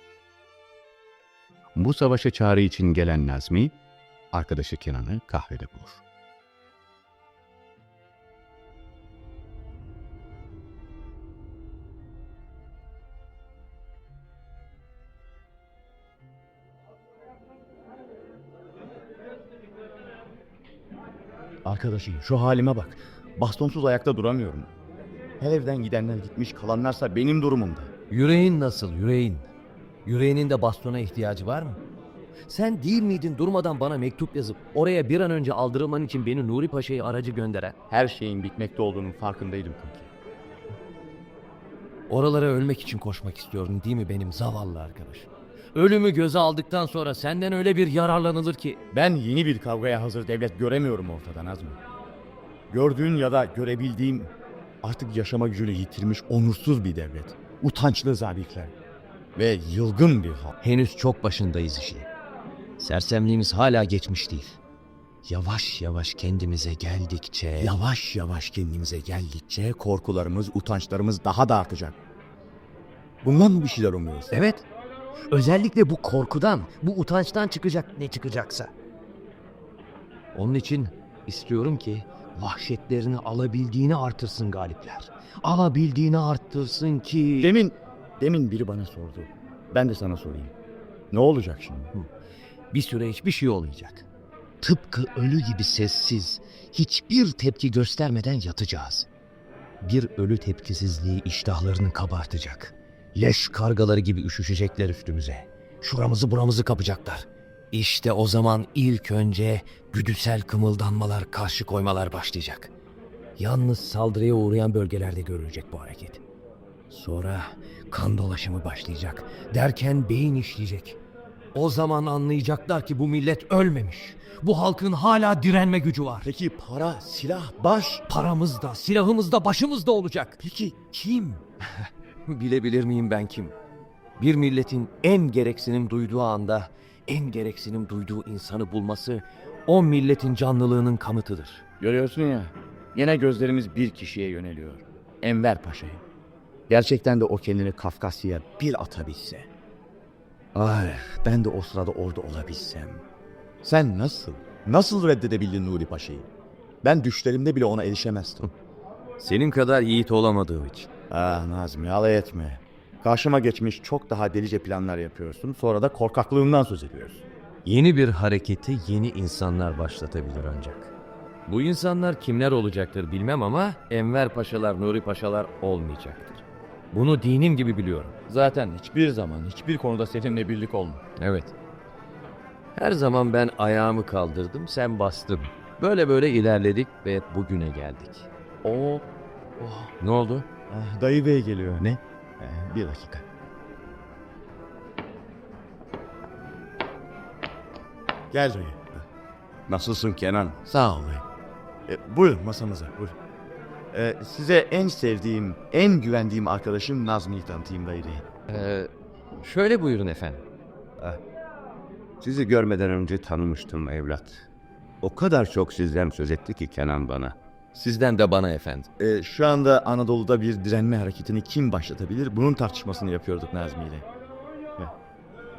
Bu savaşa çağrı için gelen Nazmi, arkadaşı Kenan'ı kahvede bulur. Arkadaşım şu halime bak. Bastonsuz ayakta duramıyorum. Her evden gidenler gitmiş, kalanlarsa benim durumumda. Yüreğin nasıl yüreğin? Yüreğinin de bastona ihtiyacı var mı? Sen değil miydin durmadan bana mektup yazıp oraya bir an önce aldırılman için beni Nuri Paşa'yı aracı gönderen? Her şeyin bitmekte olduğunun farkındaydım Tilki. Oralara ölmek için koşmak istiyordun değil mi benim zavallı arkadaşım? Ölümü göze aldıktan sonra senden öyle bir yararlanılır ki... Ben yeni bir kavgaya hazır devlet göremiyorum ortada Nazmi. Gördüğün ya da görebildiğim artık yaşama gücünü yitirmiş onursuz bir devlet. Utançlı zalikler ve yılgın bir halk. Henüz çok başındayız işi. Sersemliğimiz hala geçmiş değil. Yavaş yavaş kendimize geldikçe... korkularımız, utançlarımız daha da artacak. Bundan mı bir şeyler umuyorsun? Evet. Özellikle bu korkudan, bu utançtan çıkacak ne çıkacaksa. Onun için istiyorum ki vahşetlerini alabildiğini artırsın galipler. Alabildiğini arttırsın ki... Demin biri bana sordu. Ben de sana sorayım. Ne olacak şimdi? Bir süre hiçbir şey olmayacak. Tıpkı ölü gibi sessiz, hiçbir tepki göstermeden yatacağız. Bir ölü tepkisizliği iştahlarını kabartacak. Leş kargaları gibi üşüşecekler üstümüze. Şuramızı buramızı kapacaklar. İşte o zaman ilk önce güdüsel kımıldanmalar, karşı koymalar başlayacak. Yalnız saldırıya uğrayan bölgelerde görülecek bu hareket. Sonra kan dolaşımı başlayacak. Derken beyin işleyecek. O zaman anlayacaklar ki bu millet ölmemiş. Bu halkın hala direnme gücü var. Peki para, silah, baş? Paramız da, silahımız da, başımız da olacak. Peki kim? Bilebilir miyim ben kim? Bir milletin en gereksinim duyduğu anda, en gereksinim duyduğu insanı bulması o milletin canlılığının kanıtıdır. Görüyorsun ya, yine gözlerimiz bir kişiye yöneliyor. Enver Paşa'ya. Gerçekten de o kendini Kafkasya'ya bir atabilse. Ay, ben de o sırada orada olabilsem. Sen nasıl reddedebildin Nuri Paşa'yı? Ben düşlerimde bile ona erişemezdim. Senin kadar yiğit olamadığım için. Ah Nazmi, alay etme. Karşıma geçmiş çok daha delice planlar yapıyorsun. Sonra da korkaklığından söz ediyorsun. Yeni bir hareketi yeni insanlar başlatabilir ancak. Bu insanlar kimler olacaktır bilmem ama Enver Paşalar, Nuri Paşalar olmayacaktır. Bunu dinim gibi biliyorum. Zaten hiçbir zaman, hiçbir konuda seninle birlik olma. Evet. Her zaman ben ayağımı kaldırdım, sen bastın. Böyle böyle ilerledik ve bugüne geldik. Ne oldu? Dayı Bey geliyor. Ne? Bir dakika. Gel dayı. Nasılsın Kenan? Sağ ol dayı. Buyurun masamıza. Buyurun. Size en sevdiğim, en güvendiğim arkadaşım Nazmi'yi tanıtayım dayı bey. Şöyle buyurun efendim. Sizi görmeden önce tanımıştım evlat. O kadar çok sizden söz etti ki Kenan bana. Sizden de bana efendim. Şu anda Anadolu'da bir direnme hareketini kim başlatabilir? Bunun tartışmasını yapıyorduk Nazmi ile.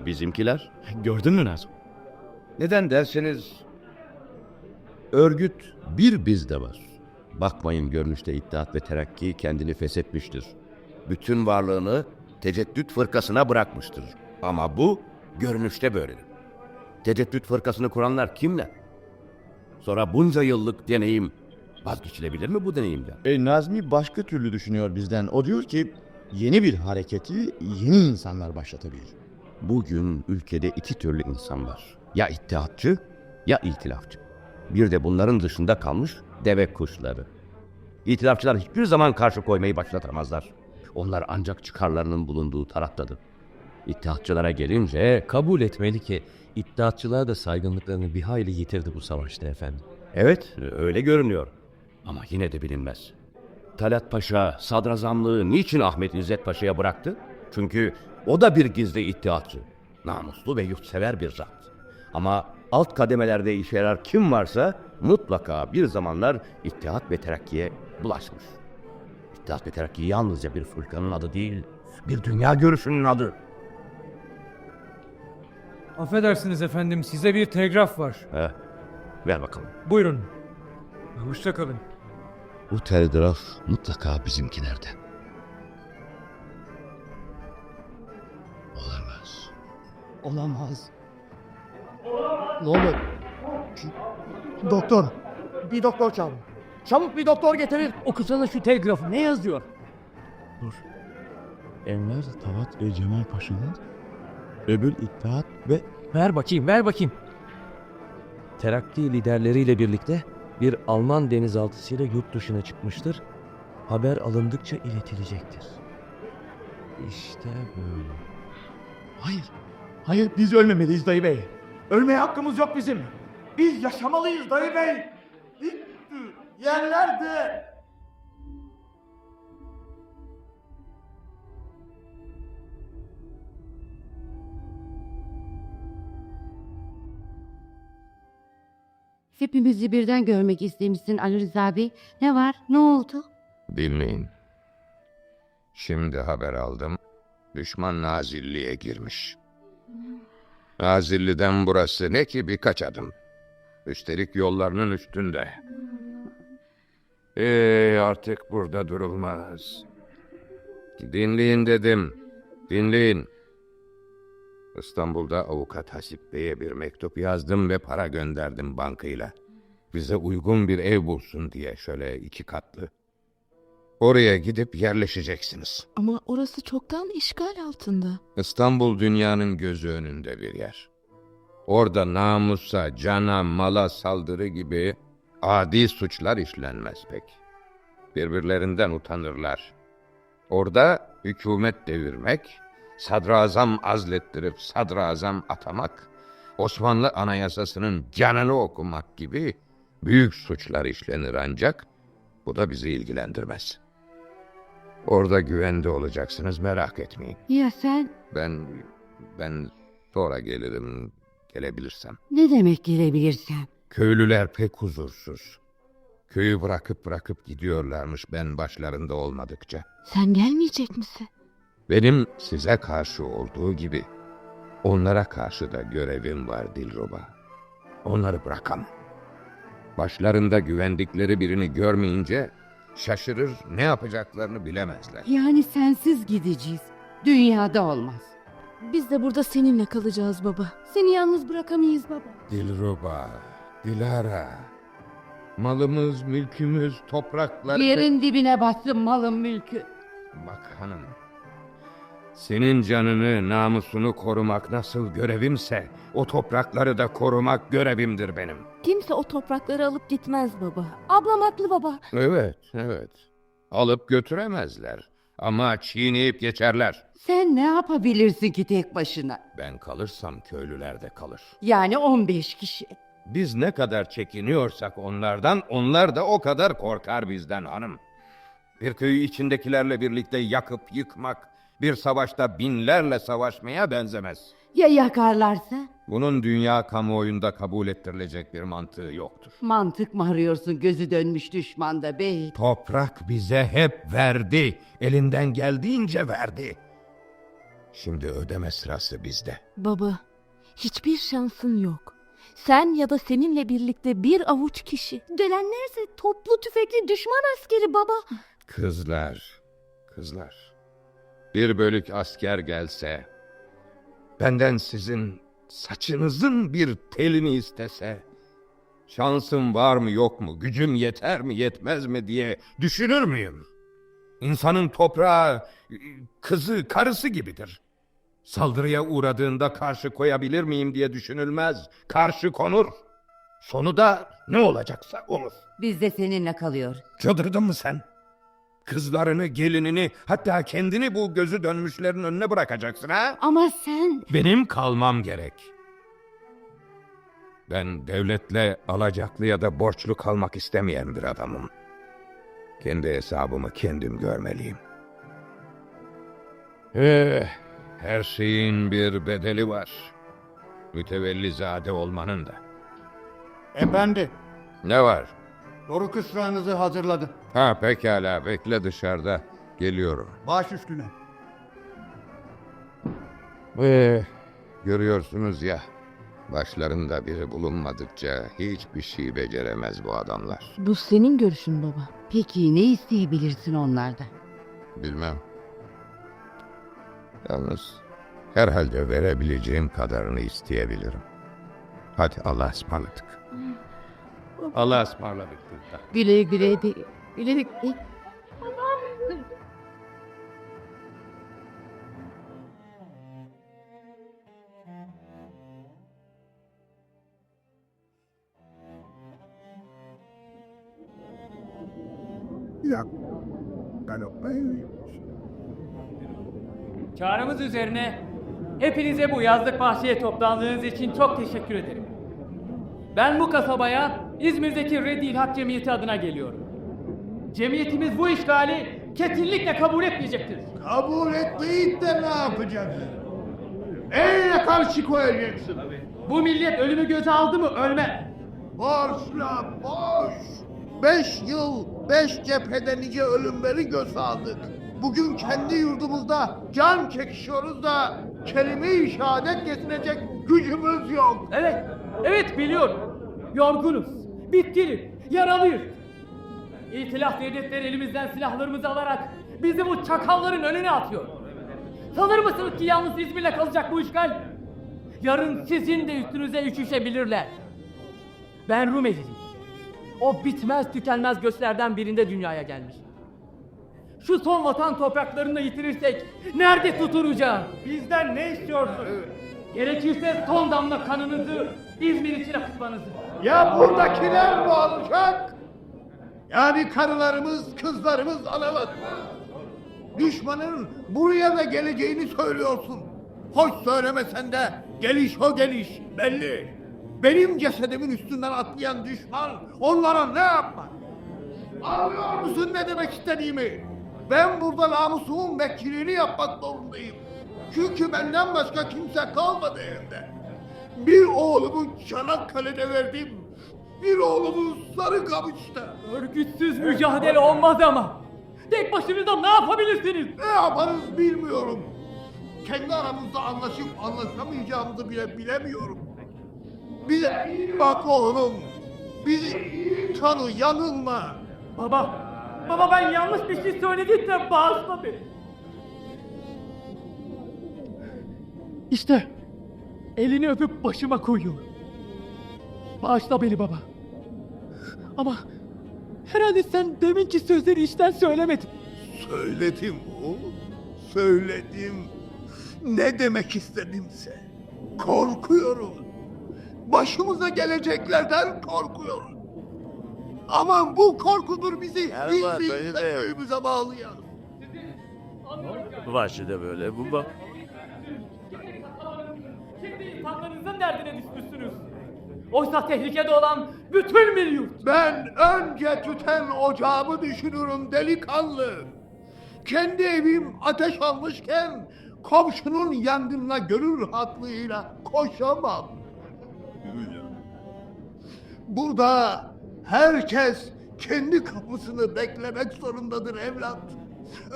Bizimkiler? Gördün mü Nazmi? Neden derseniz örgüt bir bizde var. Bakmayın görünüşte İttihat ve Terakki kendini feshetmiştir. Bütün varlığını Teceddüt fırkasına bırakmıştır. Ama bu görünüşte böyle. Teceddüt fırkasını kuranlar kimler? Sonra bunca yıllık deneyim vazgeçilebilir mi bu deneyimden? Nazmi başka türlü düşünüyor bizden. O diyor ki yeni bir hareketi yeni insanlar başlatabilir. Bugün ülkede iki türlü insan var. Ya ittihatçı ya itilafçı. Bir de bunların dışında kalmış deve kuşları. İtilafçılar hiçbir zaman karşı koymayı başlatamazlar. Onlar ancak çıkarlarının bulunduğu taraftadır. İttihatçılara gelince... Kabul etmeli ki iddiatçılar da saygınlıklarını bir hayli yitirdi bu savaşta efendim. Evet, öyle görünüyor. Ama yine de bilinmez. Talat Paşa sadrazamlığı niçin Ahmet İzzet Paşa'ya bıraktı? Çünkü o da bir gizli iddiatçı. Namuslu ve yurtsever bir zat. Ama alt kademelerde işe yarar kim varsa mutlaka bir zamanlar İttihat ve Terakki'ye bulaşmış. İttihat ve Terakki yalnızca bir fırkanın adı değil, bir dünya görüşünün adı. Affedersiniz efendim, size bir telgraf var. Ver bakalım. Buyurun. Hoşça kalın. Bu telgraf mutlaka bizimkilerde. Olamaz. Olamaz. Ne olur? Doktor. Bir doktor çağırın. Çabuk bir doktor getirin. Okusana şu telgrafı, ne yazıyor? Dur. Enver Tavat ve Cemal Paşa'nın öbür İttihat ve... Ver bakayım. Terakki liderleriyle birlikte bir Alman denizaltısıyla yurt dışına çıkmıştır. Haber alındıkça iletilecektir. İşte böyle. Hayır biz ölmemeliyiz dayı bey. Ölmeye hakkımız yok bizim. Biz yaşamalıyız dayı bey. Yerlerde. Hepimizi birden görmek istemişsin Ali Rıza Bey. Ne var? Ne oldu? Dinleyin. Şimdi haber aldım. Düşman Nazilli'ye girmiş. Nazilli'den burası ne ki birkaç adım. Üstelik yollarının üstünde. Artık burada durulmaz. Dinleyin dedim. Dinleyin. İstanbul'da avukat Hasip Bey'e bir mektup yazdım ve para gönderdim bankayla. Bize uygun bir ev bulsun diye, şöyle 2 katlı. Oraya gidip yerleşeceksiniz. Ama orası çoktan işgal altında. İstanbul dünyanın gözü önünde bir yer. Orada namusa, cana, mala saldırı gibi adi suçlar işlenmez pek. Birbirlerinden utanırlar. Orada hükümet devirmek, sadrazam azlettirip sadrazam atamak, Osmanlı Anayasası'nın canını okumak gibi büyük suçlar işlenir ancak bu da bizi ilgilendirmez. Orada güvende olacaksınız, merak etmeyin. Ya sen? Ben sonra gelirim, gelebilirsem. Ne demek gelebilirsem? Köylüler pek huzursuz. Köyü bırakıp gidiyorlarmış ben başlarında olmadıkça. Sen gelmeyecek misin? Benim size karşı olduğu gibi onlara karşı da görevim var Dilruba. Onları bırakamam. Başlarında güvendikleri birini görmeyince şaşırır, ne yapacaklarını bilemezler. Yani sensiz gideceğiz. Dünyada olmaz. Biz de burada seninle kalacağız baba. Seni yalnız bırakamayız baba. Dilruba, Dilara, malımız, mülkümüz, topraklar... Yerin dibine bassın malın mülkü. Bak hanım, senin canını, namusunu korumak nasıl görevimse, o toprakları da korumak görevimdir benim. Kimse o toprakları alıp gitmez baba. Ablam haklı baba. Evet. Alıp götüremezler. Ama çiğneyip geçerler. Sen ne yapabilirsin ki tek başına? Ben kalırsam köylüler de kalır. Yani 15 kişi. Biz ne kadar çekiniyorsak onlardan, onlar da o kadar korkar bizden hanım. Bir köyü içindekilerle birlikte yakıp yıkmak, bir savaşta binlerle savaşmaya benzemez. Ya yakarlarsa? Bunun dünya kamuoyunda kabul ettirilecek bir mantığı yoktur. Mantık mı arıyorsun gözü dönmüş düşmanda bey? Toprak bize hep verdi. Elinden geldiğince verdi. Şimdi ödeme sırası bizde. Baba, hiçbir şansın yok. Sen ya da seninle birlikte bir avuç kişi. Gelenlerse toplu tüfekli düşman askeri baba. Kızlar. Bir bölük asker gelse, benden sizin saçınızın bir telini istese, şansım var mı yok mu, gücüm yeter mi yetmez mi diye düşünür müyüm? İnsanın toprağı, kızı, karısı gibidir. Saldırıya uğradığında karşı koyabilir miyim diye düşünülmez. Karşı konur. Sonu da ne olacaksa olur. Biz de seninle kalıyor. Çıldırdın mı sen? Kızlarını, gelinini, hatta kendini bu gözü dönmüşlerin önüne bırakacaksın ha? Ama sen... Benim kalmam gerek. Ben devletle alacaklı ya da borçlu kalmak istemeyen bir adamım. Kendi hesabımı kendim görmeliyim. Her şeyin bir bedeli var. Mütevellizade olmanın da. Efendi, Ne var? doruk ısrarınızı hazırladım. Ha pekala, bekle dışarıda. Geliyorum. Baş üstüne. Görüyorsunuz ya, başlarında biri bulunmadıkça hiçbir şey beceremez bu adamlar. Bu senin görüşün baba. Peki ne isteyebilirsin onlardan? Bilmem. Yalnız herhalde verebileceğim kadarını isteyebilirim. Hadi Allah'a ısmarladık. Allah'a ısmarladık. Güle güle de... Güle güle. Çağrımız üzerine hepinize bu yazlık bahçeye toplandığınız için çok teşekkür ederim. Ben bu kasabaya İzmir'deki Reddi Hak Cemiyeti adına geliyorum. Cemiyetimiz bu işgali kesinlikle kabul etmeyecektir. Kabul etmeyip de ne yapacaksın? Eline karşı koyacaksın. Bu millet ölümü göze aldı mı ölmez. Boşla boş. 5 yıl 5 cephede nice ölümleri göz aldık. Bugün kendi yurdumuzda can çekişiyoruz da kelime-i şehadet getirecek gücümüz yok. Evet biliyorum. Yorgunuz, bitkiniz, yaralıyız. İtilaf devletleri elimizden silahlarımızı alarak bizi bu çakalların önüne atıyor. Sanır mısınız ki yalnız İzmir'le kalacak bu işgal? Yarın sizin de üstünüze üşüşebilirler. Ben Rumeliyim. O bitmez tükenmez göçlerden birinde dünyaya gelmiş. Şu son vatan topraklarını yitirirsek nerede tutunacağız? Bizden ne istiyorsun? Gerekirse son damla kanınızı İzmir için akıtmanızı. Ya buradakiler mi olacak? Yani karılarımız, kızlarımız, analarımız. Düşmanın buraya da geleceğini söylüyorsun. Hoş söylemesen de geliş o geliş belli. Benim cesedimin üstünden atlayan düşman onlara ne yapar? Anlıyor musun ne demek istediğimi? Ben burada namusumun vekilliğini yapmak zorundayım. Çünkü benden başka kimse kalmadı evde. Bir oğlumu Çanakkale'de verdim. Bir oğlumu Sarıkamış'ta. Örgütsüz mücadele olmaz ama. Tek başınıza ne yapabilirsiniz? Ne yaparız bilmiyorum. Kendi aramızda anlaşıp anlaşamayacağımızı bile bilemiyorum. Bize iyi bak oğlum. Bizi iyi tanı, yanılma. Baba ben yanlış bir şey söyledim de bağışla beni. İşte elini öpüp başıma koyuyor. Bağışla beni baba. Ama herhalde sen deminki sözleri içten söylemedin. Söyledim oğlum, söyledim. Ne demek istedimse. Korkuyorum. Başımıza geleceklerden korkuyorum. Aman bu korkudur bizi hiçbir köyümüze bağlayan. Bu vahşide böyle bu Şimdi insanlarınızın derdine düşmüşsünüz. Oysa tehlikede olan bütün bir yurt. Ben önce tüten ocağımı düşünürüm delikanlı. Kendi evim ateş almışken komşunun yangınına gönül rahatlığıyla koşamam. Burada herkes kendi kapısını beklemek zorundadır evlat.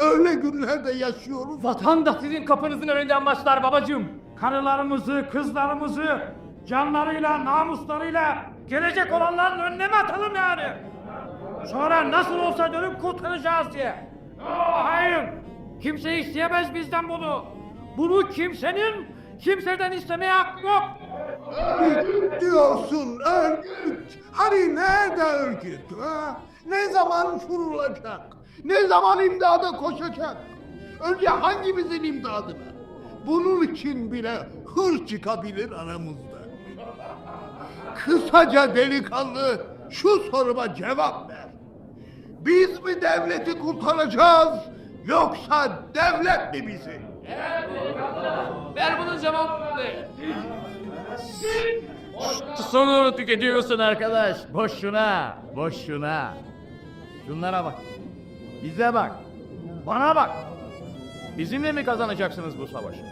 Öyle günlerde yaşıyoruz. Vatan da sizin kapınızın önünden başlar babacığım. Karılarımızı, kızlarımızı canlarıyla, namuslarıyla gelecek olanların önüne mi atalım yani? Sonra nasıl olsa dönüp kurtaracağız diye. Hayır, kimse isteyemez bizden bunu. Bunu kimseden istemeye hakkı yok. Diyorsun örgüt. Hani nerede örgüt? Ha? Ne zaman kurulacak? Ne zaman imdada koşacak? Önce hangimizin imdadına? Bunun için bile hır çıkabilir aramızda. Kısaca delikanlı şu soruma cevap ver. Biz mi devleti kurtaracağız yoksa devlet mi bizi? Ver bunun cevabını. Sonunu tüketiyorsun arkadaş. Boşuna, boşuna. Şunlara bak. Bize bak. Bana bak. Bizimle mi kazanacaksınız bu savaşı?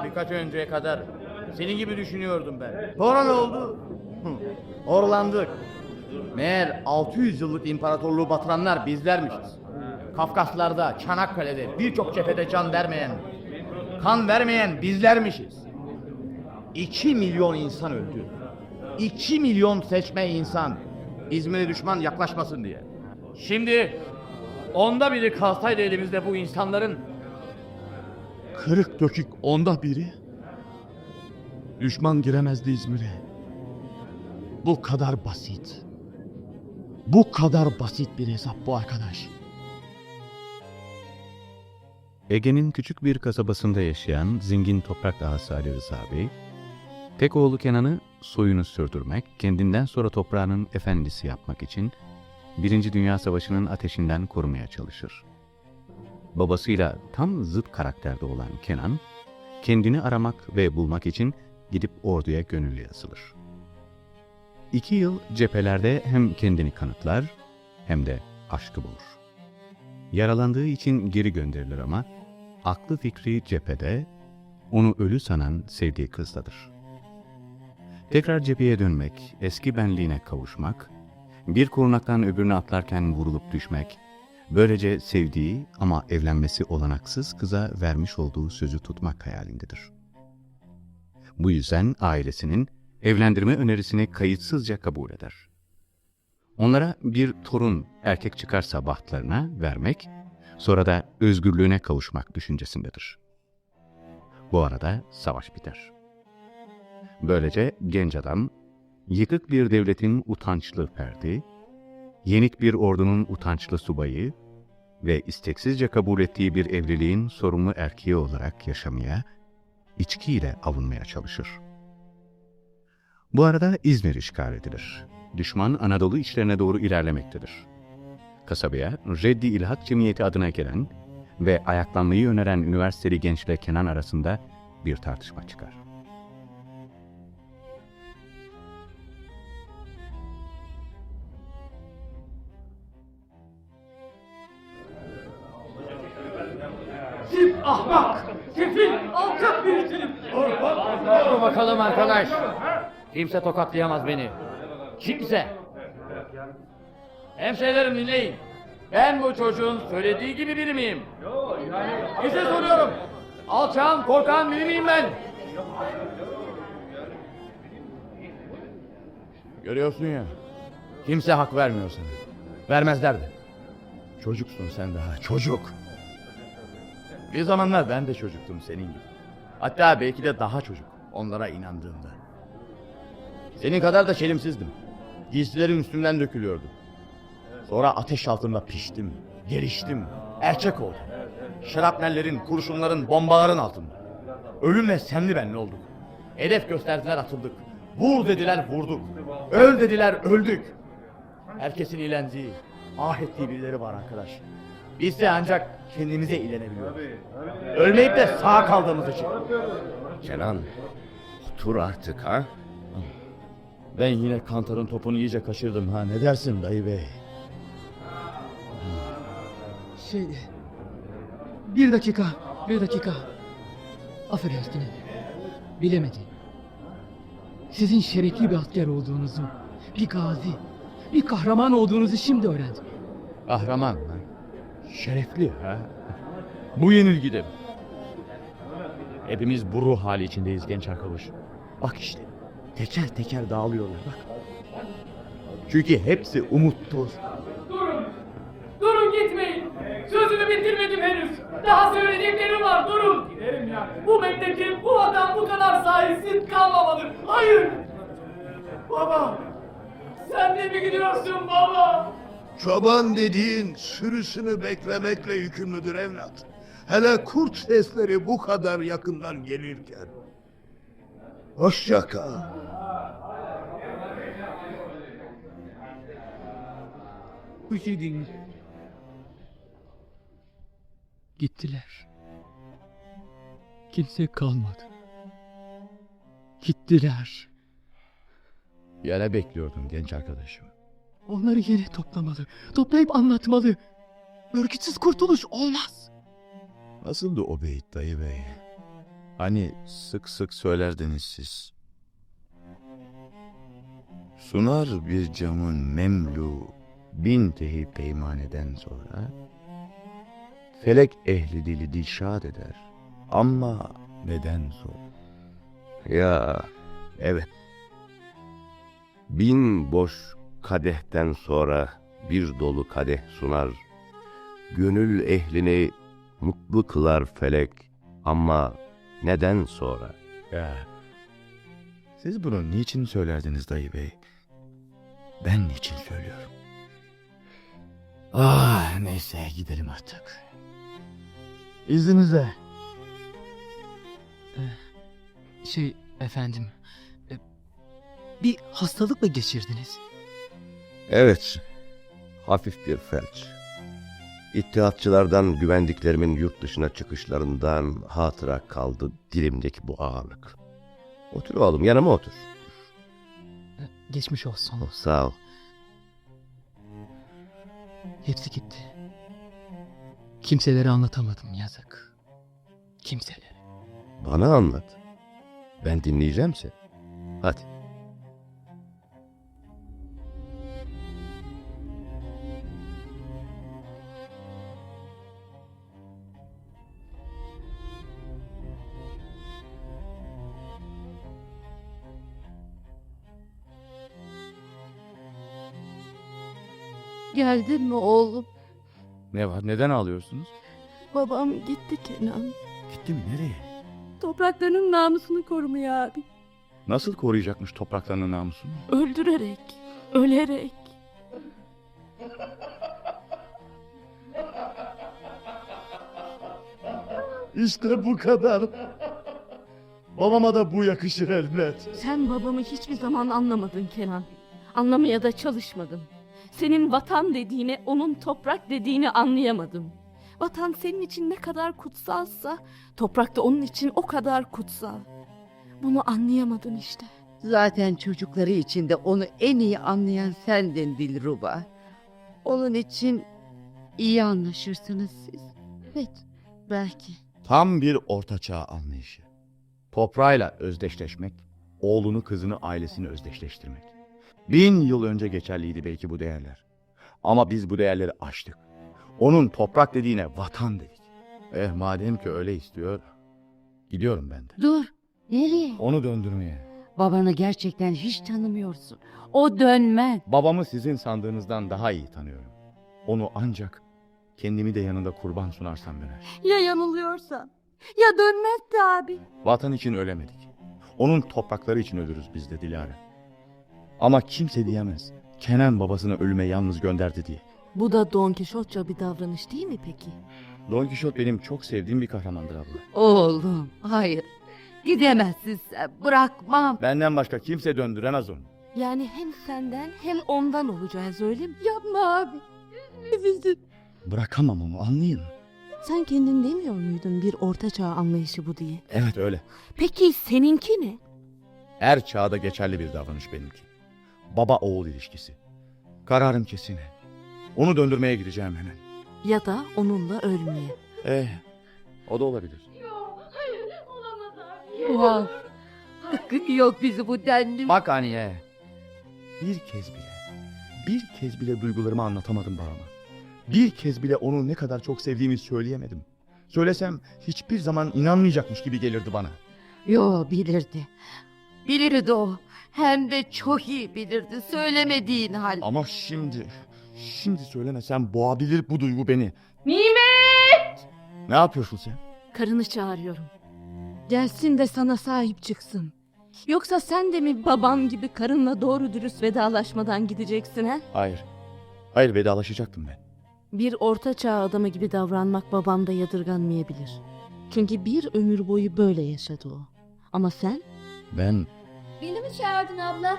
Birkaç önceye kadar senin gibi düşünüyordum ben. Sonra ne oldu? Orlandık. Meğer 600 yıllık imparatorluğu batıranlar bizlermişiz. Kafkaslar'da, Çanakkale'de birçok cephede can vermeyen, kan vermeyen bizlermişiz. 2 milyon insan öldü. 2 milyon seçme insan. İzmir'e düşman yaklaşmasın diye. Şimdi onda biri kalsaydı elimizde bu insanların, Kırık dökük onda biri. Düşman giremezdi İzmir'e. Bu kadar basit. Bu kadar basit bir hesap bu arkadaş. Ege'nin küçük bir kasabasında yaşayan zengin toprak ağası Ali Rıza Bey, tek oğlu Kenan'ı soyunu sürdürmek, kendinden sonra toprağının efendisi yapmak için 1. Dünya Savaşı'nın ateşinden korumaya çalışır. Babasıyla tam zıt karakterde olan Kenan, kendini aramak ve bulmak için gidip orduya gönüllü yazılır. 2 yıl cephelerde hem kendini kanıtlar hem de aşkı bulur. Yaralandığı için geri gönderilir ama aklı fikri cephede, onu ölü sanan sevdiği kızdadır. Tekrar cepheye dönmek, eski benliğine kavuşmak, bir korunaktan öbürüne atlarken vurulup düşmek, böylece sevdiği ama evlenmesi olanaksız kıza vermiş olduğu sözü tutmak hayalindedir. Bu yüzden ailesinin evlendirme önerisini kayıtsızca kabul eder. Onlara bir torun erkek çıkarsa bahtlarına vermek, sonra da özgürlüğüne kavuşmak düşüncesindedir. Bu arada savaş biter. Böylece genç adam, yıkık bir devletin utançlı ferdi, yenik bir ordunun utançlı subayı ve isteksizce kabul ettiği bir evliliğin sorumlu erkeği olarak yaşamaya, içkiyle avunmaya çalışır. Bu arada İzmir işgal edilir. Düşman Anadolu içlerine doğru ilerlemektedir. Kasabaya Reddi İlhat Cemiyeti adına gelen ve ayaklanmayı öneren üniversiteli gençle Kenan arasında bir tartışma çıkar. ahmak, sefil, alçak birisiniz. Dur bakalım arkadaş. Kimse tokatlayamaz beni. Kimse. Hemşehrilerim dinleyin. Ben bu çocuğun söylediği gibi biri miyim? Size soruyorum. Alçağın, korkan biri miyim ben? Görüyorsun ya, kimse hak vermiyor sana. Vermezlerdi. Çocuksun sen daha, çocuk. Bir zamanlar ben de çocuktum senin gibi. Hatta belki de daha çocuk, onlara inandığımda. Senin kadar da çelimsizdim. Giysilerim üstümden dökülüyordu. Sonra ateş altında piştim, geliştim, erkek oldum. Şarapnellerin, kurşunların, bombaların altında. Ölümle senli benli olduk. Hedef gösterdiler, atıldık. Vur dediler, vurduk. Öl dediler, öldük. Herkesin ilendiği, ah ettiği birileri var arkadaş. Biz de ancak kendimize ilenebiliyoruz. Ölmeyip de sağ kaldığımız için. Kenan, otur artık ha. Ben yine Kantar'ın topunu iyice kaçırdım ha. Ne dersin dayı bey? Bir dakika. Affedersiniz. Bilemedim. Sizin şerefli bir asker olduğunuzu, bir gazi, bir kahraman olduğunuzu şimdi öğrendim. Kahraman mı? Şerefli ha? Bu yenilgide mi? Hepimiz bu ruh hali içindeyiz genç arkadaşım. Bak işte, teker teker dağılıyorlar bak. Çünkü hepsi umutsuz. Durun gitmeyin. Sözümü bitirmedim henüz. Daha söyleyeceklerim var, durun. Giderim ya. Bu memleket, bu vatan bu kadar sahipsiz kalmamalı. Hayır. Baba. Sen de mi gidiyorsun baba? Çoban dediğin sürüsünü beklemekle yükümlüdür evlat. Hele kurt sesleri bu kadar yakından gelirken. Hoşça kal. Bir şey değil. Gittiler. Kimse kalmadı. Gittiler. Yere bekliyordum genç arkadaşım. Onları yere toplamalı. Toplayıp anlatmalı. Örgütsüz kurtuluş olmaz. Nasıldı o beyit dayı bey? Hani sık sık söylerdiniz siz. Sunar bir camın memlu bin tehi peymaneden sonra felek ehli dili dilşad eder. Ama neden sonra? Ya Evet. bin boş kadehten sonra bir dolu kadeh sunar. Gönül ehlini mutlu kılar felek ama neden sonra? Ya. Siz bunu niçin söylerdiniz dayı bey? Ben niçin söylüyorum? Ah neyse gidelim artık. İzninizle. Efendim. Bir hastalık mı geçirdiniz? Evet, hafif bir felç. İttihatçılardan güvendiklerimin yurt dışına çıkışlarından hatıra kaldı dilimdeki bu ağırlık. Otur oğlum, yanıma otur. Geçmiş olsun. Sağ ol. Hepsi gitti. Kimselere anlatamadım yazık. Kimselere. Bana anlat. Ben dinleyeceğim seni. Hadi. Geldin mi oğlum? Ne var? Neden ağlıyorsunuz? Babam gitti Kenan. Gitti mi? Nereye? Topraklarının namusunu korumaya abi. Nasıl koruyacakmış topraklarının namusunu? Öldürerek, ölerek. İşte bu kadar. Babama da bu yakışır elbet. Sen babamı hiçbir zaman anlamadın Kenan. Anlamaya da çalışmadın. Senin vatan dediğini, onun toprak dediğini anlayamadım. Vatan senin için ne kadar kutsalsa, toprak da onun için o kadar kutsal. Bunu anlayamadın işte. Zaten çocukları içinde onu en iyi anlayan sendin Dilruba. Onun için iyi anlaşırsınız siz. Evet, belki. Tam bir ortaçağ anlayışı. Toprağıyla özdeşleşmek, oğlunu kızını ailesini özdeşleştirmek. 1000 yıl önce geçerliydi belki bu değerler. Ama biz bu değerleri aştık. Onun toprak dediğine vatan dedik. Madem ki öyle istiyor, gidiyorum ben de. Dur, nereye? Onu döndürmeye. Babanı gerçekten hiç tanımıyorsun. O dönmez. Babamı sizin sandığınızdan daha iyi tanıyorum. Onu ancak kendimi de yanında kurban sunarsam döner. Ya yanılıyorsan? Ya dönmezse abi? Vatan için ölemedik. Onun toprakları için ölürüz biz de Dilara. Ama kimse diyemez Kenan babasını ölüme yalnız gönderdi diye. Bu da Don Kişotça bir davranış değil mi peki? Don Kişot benim çok sevdiğim bir kahramandır abla. Oğlum, hayır. Gidemezsin sen, bırakmam. Benden başka kimse döndüremez onu. Yani hem senden hem ondan olacağız öyle mi? Yapma abi. Bizi. Bırakamam onu, anlayın. Sen kendin demiyor muydun bir ortaçağ anlayışı bu diye? Evet öyle. Peki seninki ne? Her çağda geçerli bir davranış benimki. Baba oğul ilişkisi. Kararım kesin. Onu döndürmeye gideceğim hemen. Ya da onunla ölmeye. O da olabilir. Vah. Yok bizi bu denli. Bak anne. Bir kez bile duygularımı anlatamadım babama. Bir kez bile onu ne kadar çok sevdiğimi söyleyemedim. Söylesem hiçbir zaman inanmayacakmış gibi gelirdi bana. Yo, bilirdi. Bilirdi o. Hem de çok iyi bilirdi. Söylemediğin hal. Ama şimdi söylemesem boğabilir bu duygu beni. Nimet! Ne yapıyorsun sen? Karını çağırıyorum. Gelsin de sana sahip çıksın. Yoksa sen de mi babam gibi karınla doğru dürüst vedalaşmadan gideceksin ha? Hayır vedalaşacaktım ben. Bir orta çağ adamı gibi davranmak babamda yadırganmayabilir. Çünkü bir ömür boyu böyle yaşadı o. Ama sen? Ben... Beni mi çağırdın abla?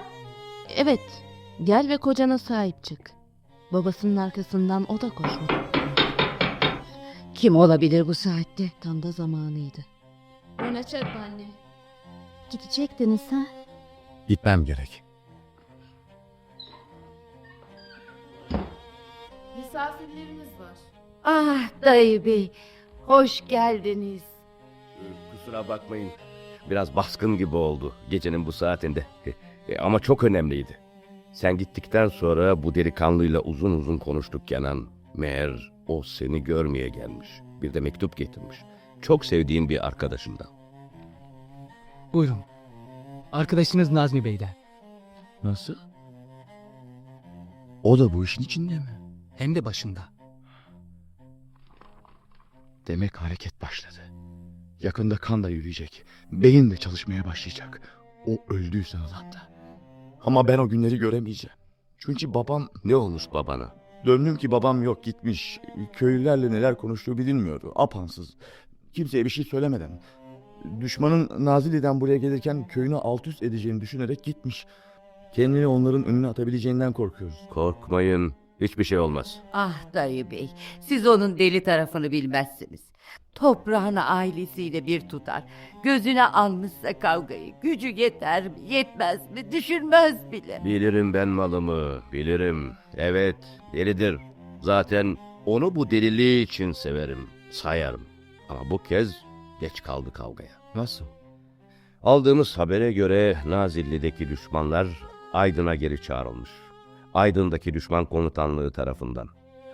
Evet. Gel ve kocana sahip çık. Babasının arkasından o da koşmadı. Kim olabilir bu saatte? Tam da zamanıydı. Bana çarpma anne. Gidecektiniz ha? Gitmem gerek. Misafirlerimiz var. Ah dayı bey. Hoş geldiniz. Kusura bakmayın. Biraz baskın gibi oldu gecenin bu saatinde. Ama çok önemliydi. Sen gittikten sonra bu delikanlıyla uzun uzun konuştuk Kenan. Meğer o seni görmeye gelmiş. Bir de mektup getirmiş. Çok sevdiğin bir arkadaşından. Buyurun. Arkadaşınız Nazmi Bey'den. Nasıl? O da bu işin içinde mi? Hem de başında. Demek hareket başladı. Yakında kan da yürüyecek. Beyin de çalışmaya başlayacak. O öldüyse Allah'ta. Ama ben o günleri göremeyeceğim. Çünkü babam... Ne olmuş babana? Döndüm ki babam yok, gitmiş. Köylülerle neler konuştuğu bilinmiyordu. Apansız. Kimseye bir şey söylemeden. Düşmanın Nazilli'den buraya gelirken köyünü alt üst edeceğini düşünerek gitmiş. Kendini onların önüne atabileceğinden korkuyoruz. Korkmayın. Hiçbir şey olmaz. Ah dayı bey. Siz onun deli tarafını bilmezsiniz. Toprağını ailesiyle bir tutar. Gözüne almışsa kavgayı. Gücü yeter mi yetmez mi düşünmez bile. Bilirim ben malımı. Bilirim. Evet delidir. Zaten onu bu deliliği için severim. Sayarım. Ama bu kez geç kaldı kavgaya. Nasıl? Aldığımız habere göre Nazilli'deki düşmanlar Aydın'a geri çağrılmış. Aydın'daki düşman komutanlığı tarafından.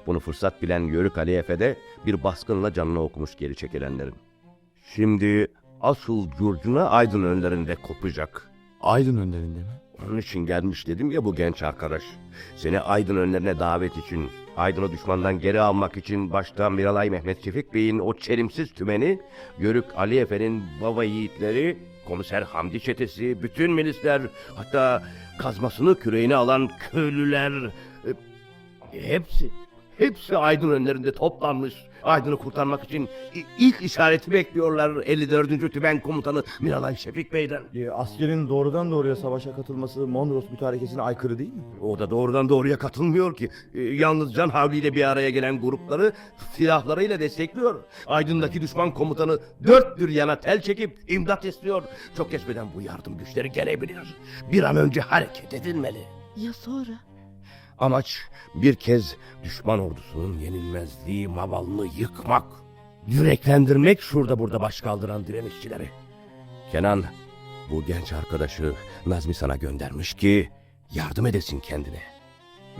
Bunu fırsat bilen Yörük Ali Efe de bir baskınla canını okumuş geri çekilenlerin. Şimdi asıl curcuna Aydın önlerinde kopacak. Aydın önlerinde mi? Onun için gelmiş dedim ya bu genç arkadaş. Seni Aydın önlerine davet için, Aydın'ı düşmandan geri almak için başta Miralay Mehmet Şefik Bey'in o çelimsiz tümeni, Yörük Ali Efe'nin baba yiğitleri, Komiser Hamdi çetesi, bütün milisler, hatta kazmasını küreğine alan köylüler, hepsi Aydın önlerinde toplanmış. Aydın'ı kurtarmak için ilk işareti bekliyorlar 54. Tümen Komutanı Miralay Şefik Bey'den. Askerin doğrudan doğruya savaşa katılması Mondros mütarekesine aykırı değil mi? O da doğrudan doğruya katılmıyor ki. Yalnız can havliyle bir araya gelen grupları silahlarıyla destekliyor. Aydın'daki düşman komutanı dört bir yana tel çekip imdat istiyor. Çok geçmeden bu yardım güçleri gelebilir. Bir an önce hareket edilmeli. Ya sonra? Amaç bir kez düşman ordusunun yenilmezliği mavalını yıkmak. Yüreklendirmek şurada burada baş kaldıran direnişçileri. Kenan, bu genç arkadaşı Nazmi sana göndermiş ki yardım edesin kendine.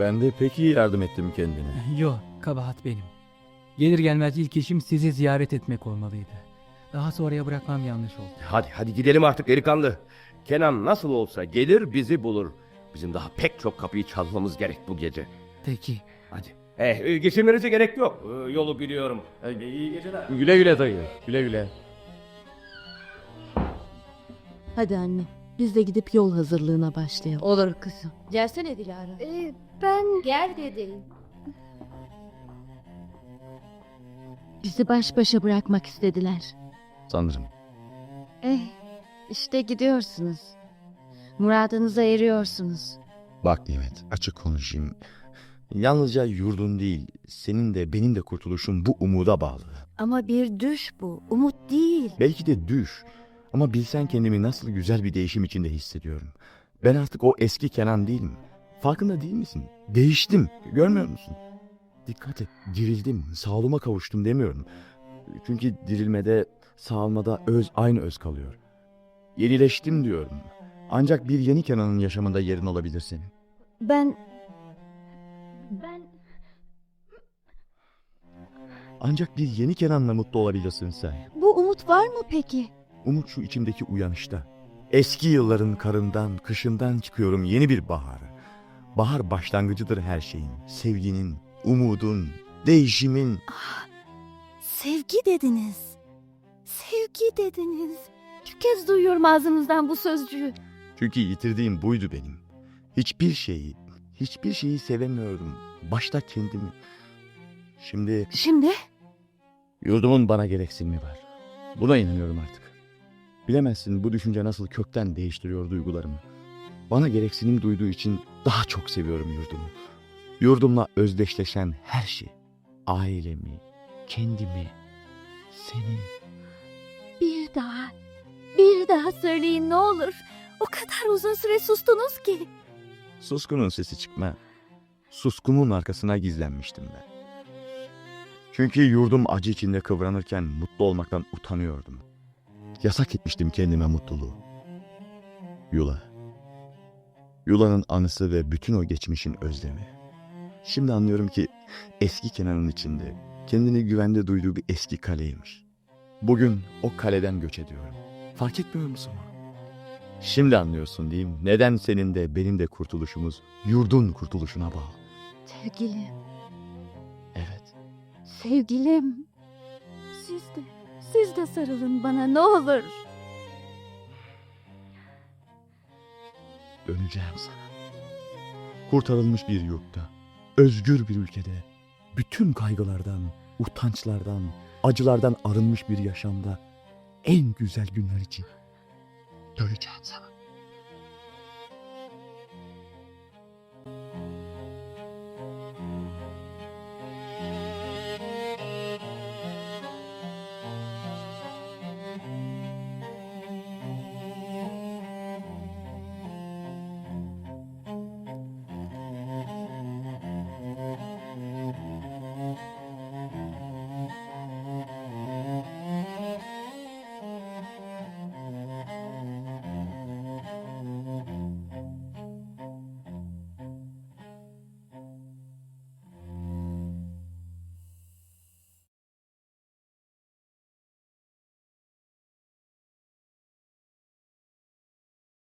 Ben de pek iyi yardım ettim kendine. Yok, kabahat benim. Gelir gelmez ilk işim sizi ziyaret etmek olmalıydı. Daha sonraya bırakmam yanlış oldu. Hadi gidelim artık delikanlı. Kenan nasıl olsa gelir bizi bulur. Bizim daha pek çok kapıyı çalmamız gerek bu gece. Peki. Hadi. Geçirmenize gerek yok. Yolu biliyorum. İyi geceler. Güle güle dayı. Güle güle. Hadi anne. Biz de gidip yol hazırlığına başlayalım. Olur kızım. Gelsene Dilara. Ben gel dedim. Bizi baş başa bırakmak istediler. Sanırım. İşte gidiyorsunuz. Muradınıza eriyorsunuz. Bak Nimet, açık konuşayım. Yalnızca yurdun değil, senin de benim de kurtuluşum bu umuda bağlı. Ama bir düş bu. Umut değil. Belki de düş. Ama bilsen kendimi nasıl güzel bir değişim içinde hissediyorum. Ben artık o eski Kenan değilim. Farkında değil misin? Değiştim. Görmüyor musun? Dikkat et. Dirildim. Sağlığıma kavuştum demiyorum. Çünkü dirilmede, sağalmada aynı öz kalıyor. Yenileştim diyorum. Ancak bir yeni Kenan'ın yaşamında yerin olabilir senin. Ben... Ancak bir yeni Kenan'la mutlu olabilirsin sen. Bu umut var mı peki? Umut şu içimdeki uyanışta. Eski yılların karından, kışından çıkıyorum yeni bir bahara. Bahar başlangıcıdır her şeyin. Sevginin, umudun, değişimin. Sevgi dediniz. Sevgi dediniz. İlk kez duyuyorum ağzınızdan bu sözcüğü. Çünkü yitirdiğim buydu benim. Hiçbir şeyi sevemiyordum. Başta kendimi. Şimdi... Yurdumun bana gereksinimi var. Buna inanıyorum artık. Bilemezsin bu düşünce nasıl kökten değiştiriyor duygularımı. Bana gereksinim duyduğu için daha çok seviyorum yurdumu. Yurdumla özdeşleşen her şey. Ailemi, kendimi, seni. Bir daha söyleyin ne olur. O kadar uzun süre sustunuz ki. Suskunun sesi çıkma. Suskunun arkasına gizlenmiştim ben. Çünkü yurdum acı içinde kıvranırken mutlu olmaktan utanıyordum. Yasak etmiştim kendime mutluluğu. Yula'nın anısı ve bütün o geçmişin özlemi. Şimdi anlıyorum ki eski Kenan'ın içinde kendini güvende duyduğu bir eski kaleymiş. Bugün o kaleden göç ediyorum. Fark etmiyor musun? Şimdi anlıyorsun değil mi? Neden senin de benim de kurtuluşumuz yurdun kurtuluşuna bağlı. Sevgilim. Evet. Sevgilim. Siz de sarılın bana ne olur. Döneceğim sana. Kurtarılmış bir yurtta, özgür bir ülkede, bütün kaygılardan, utançlardan, acılardan arınmış bir yaşamda en güzel günler için döneceğim sana.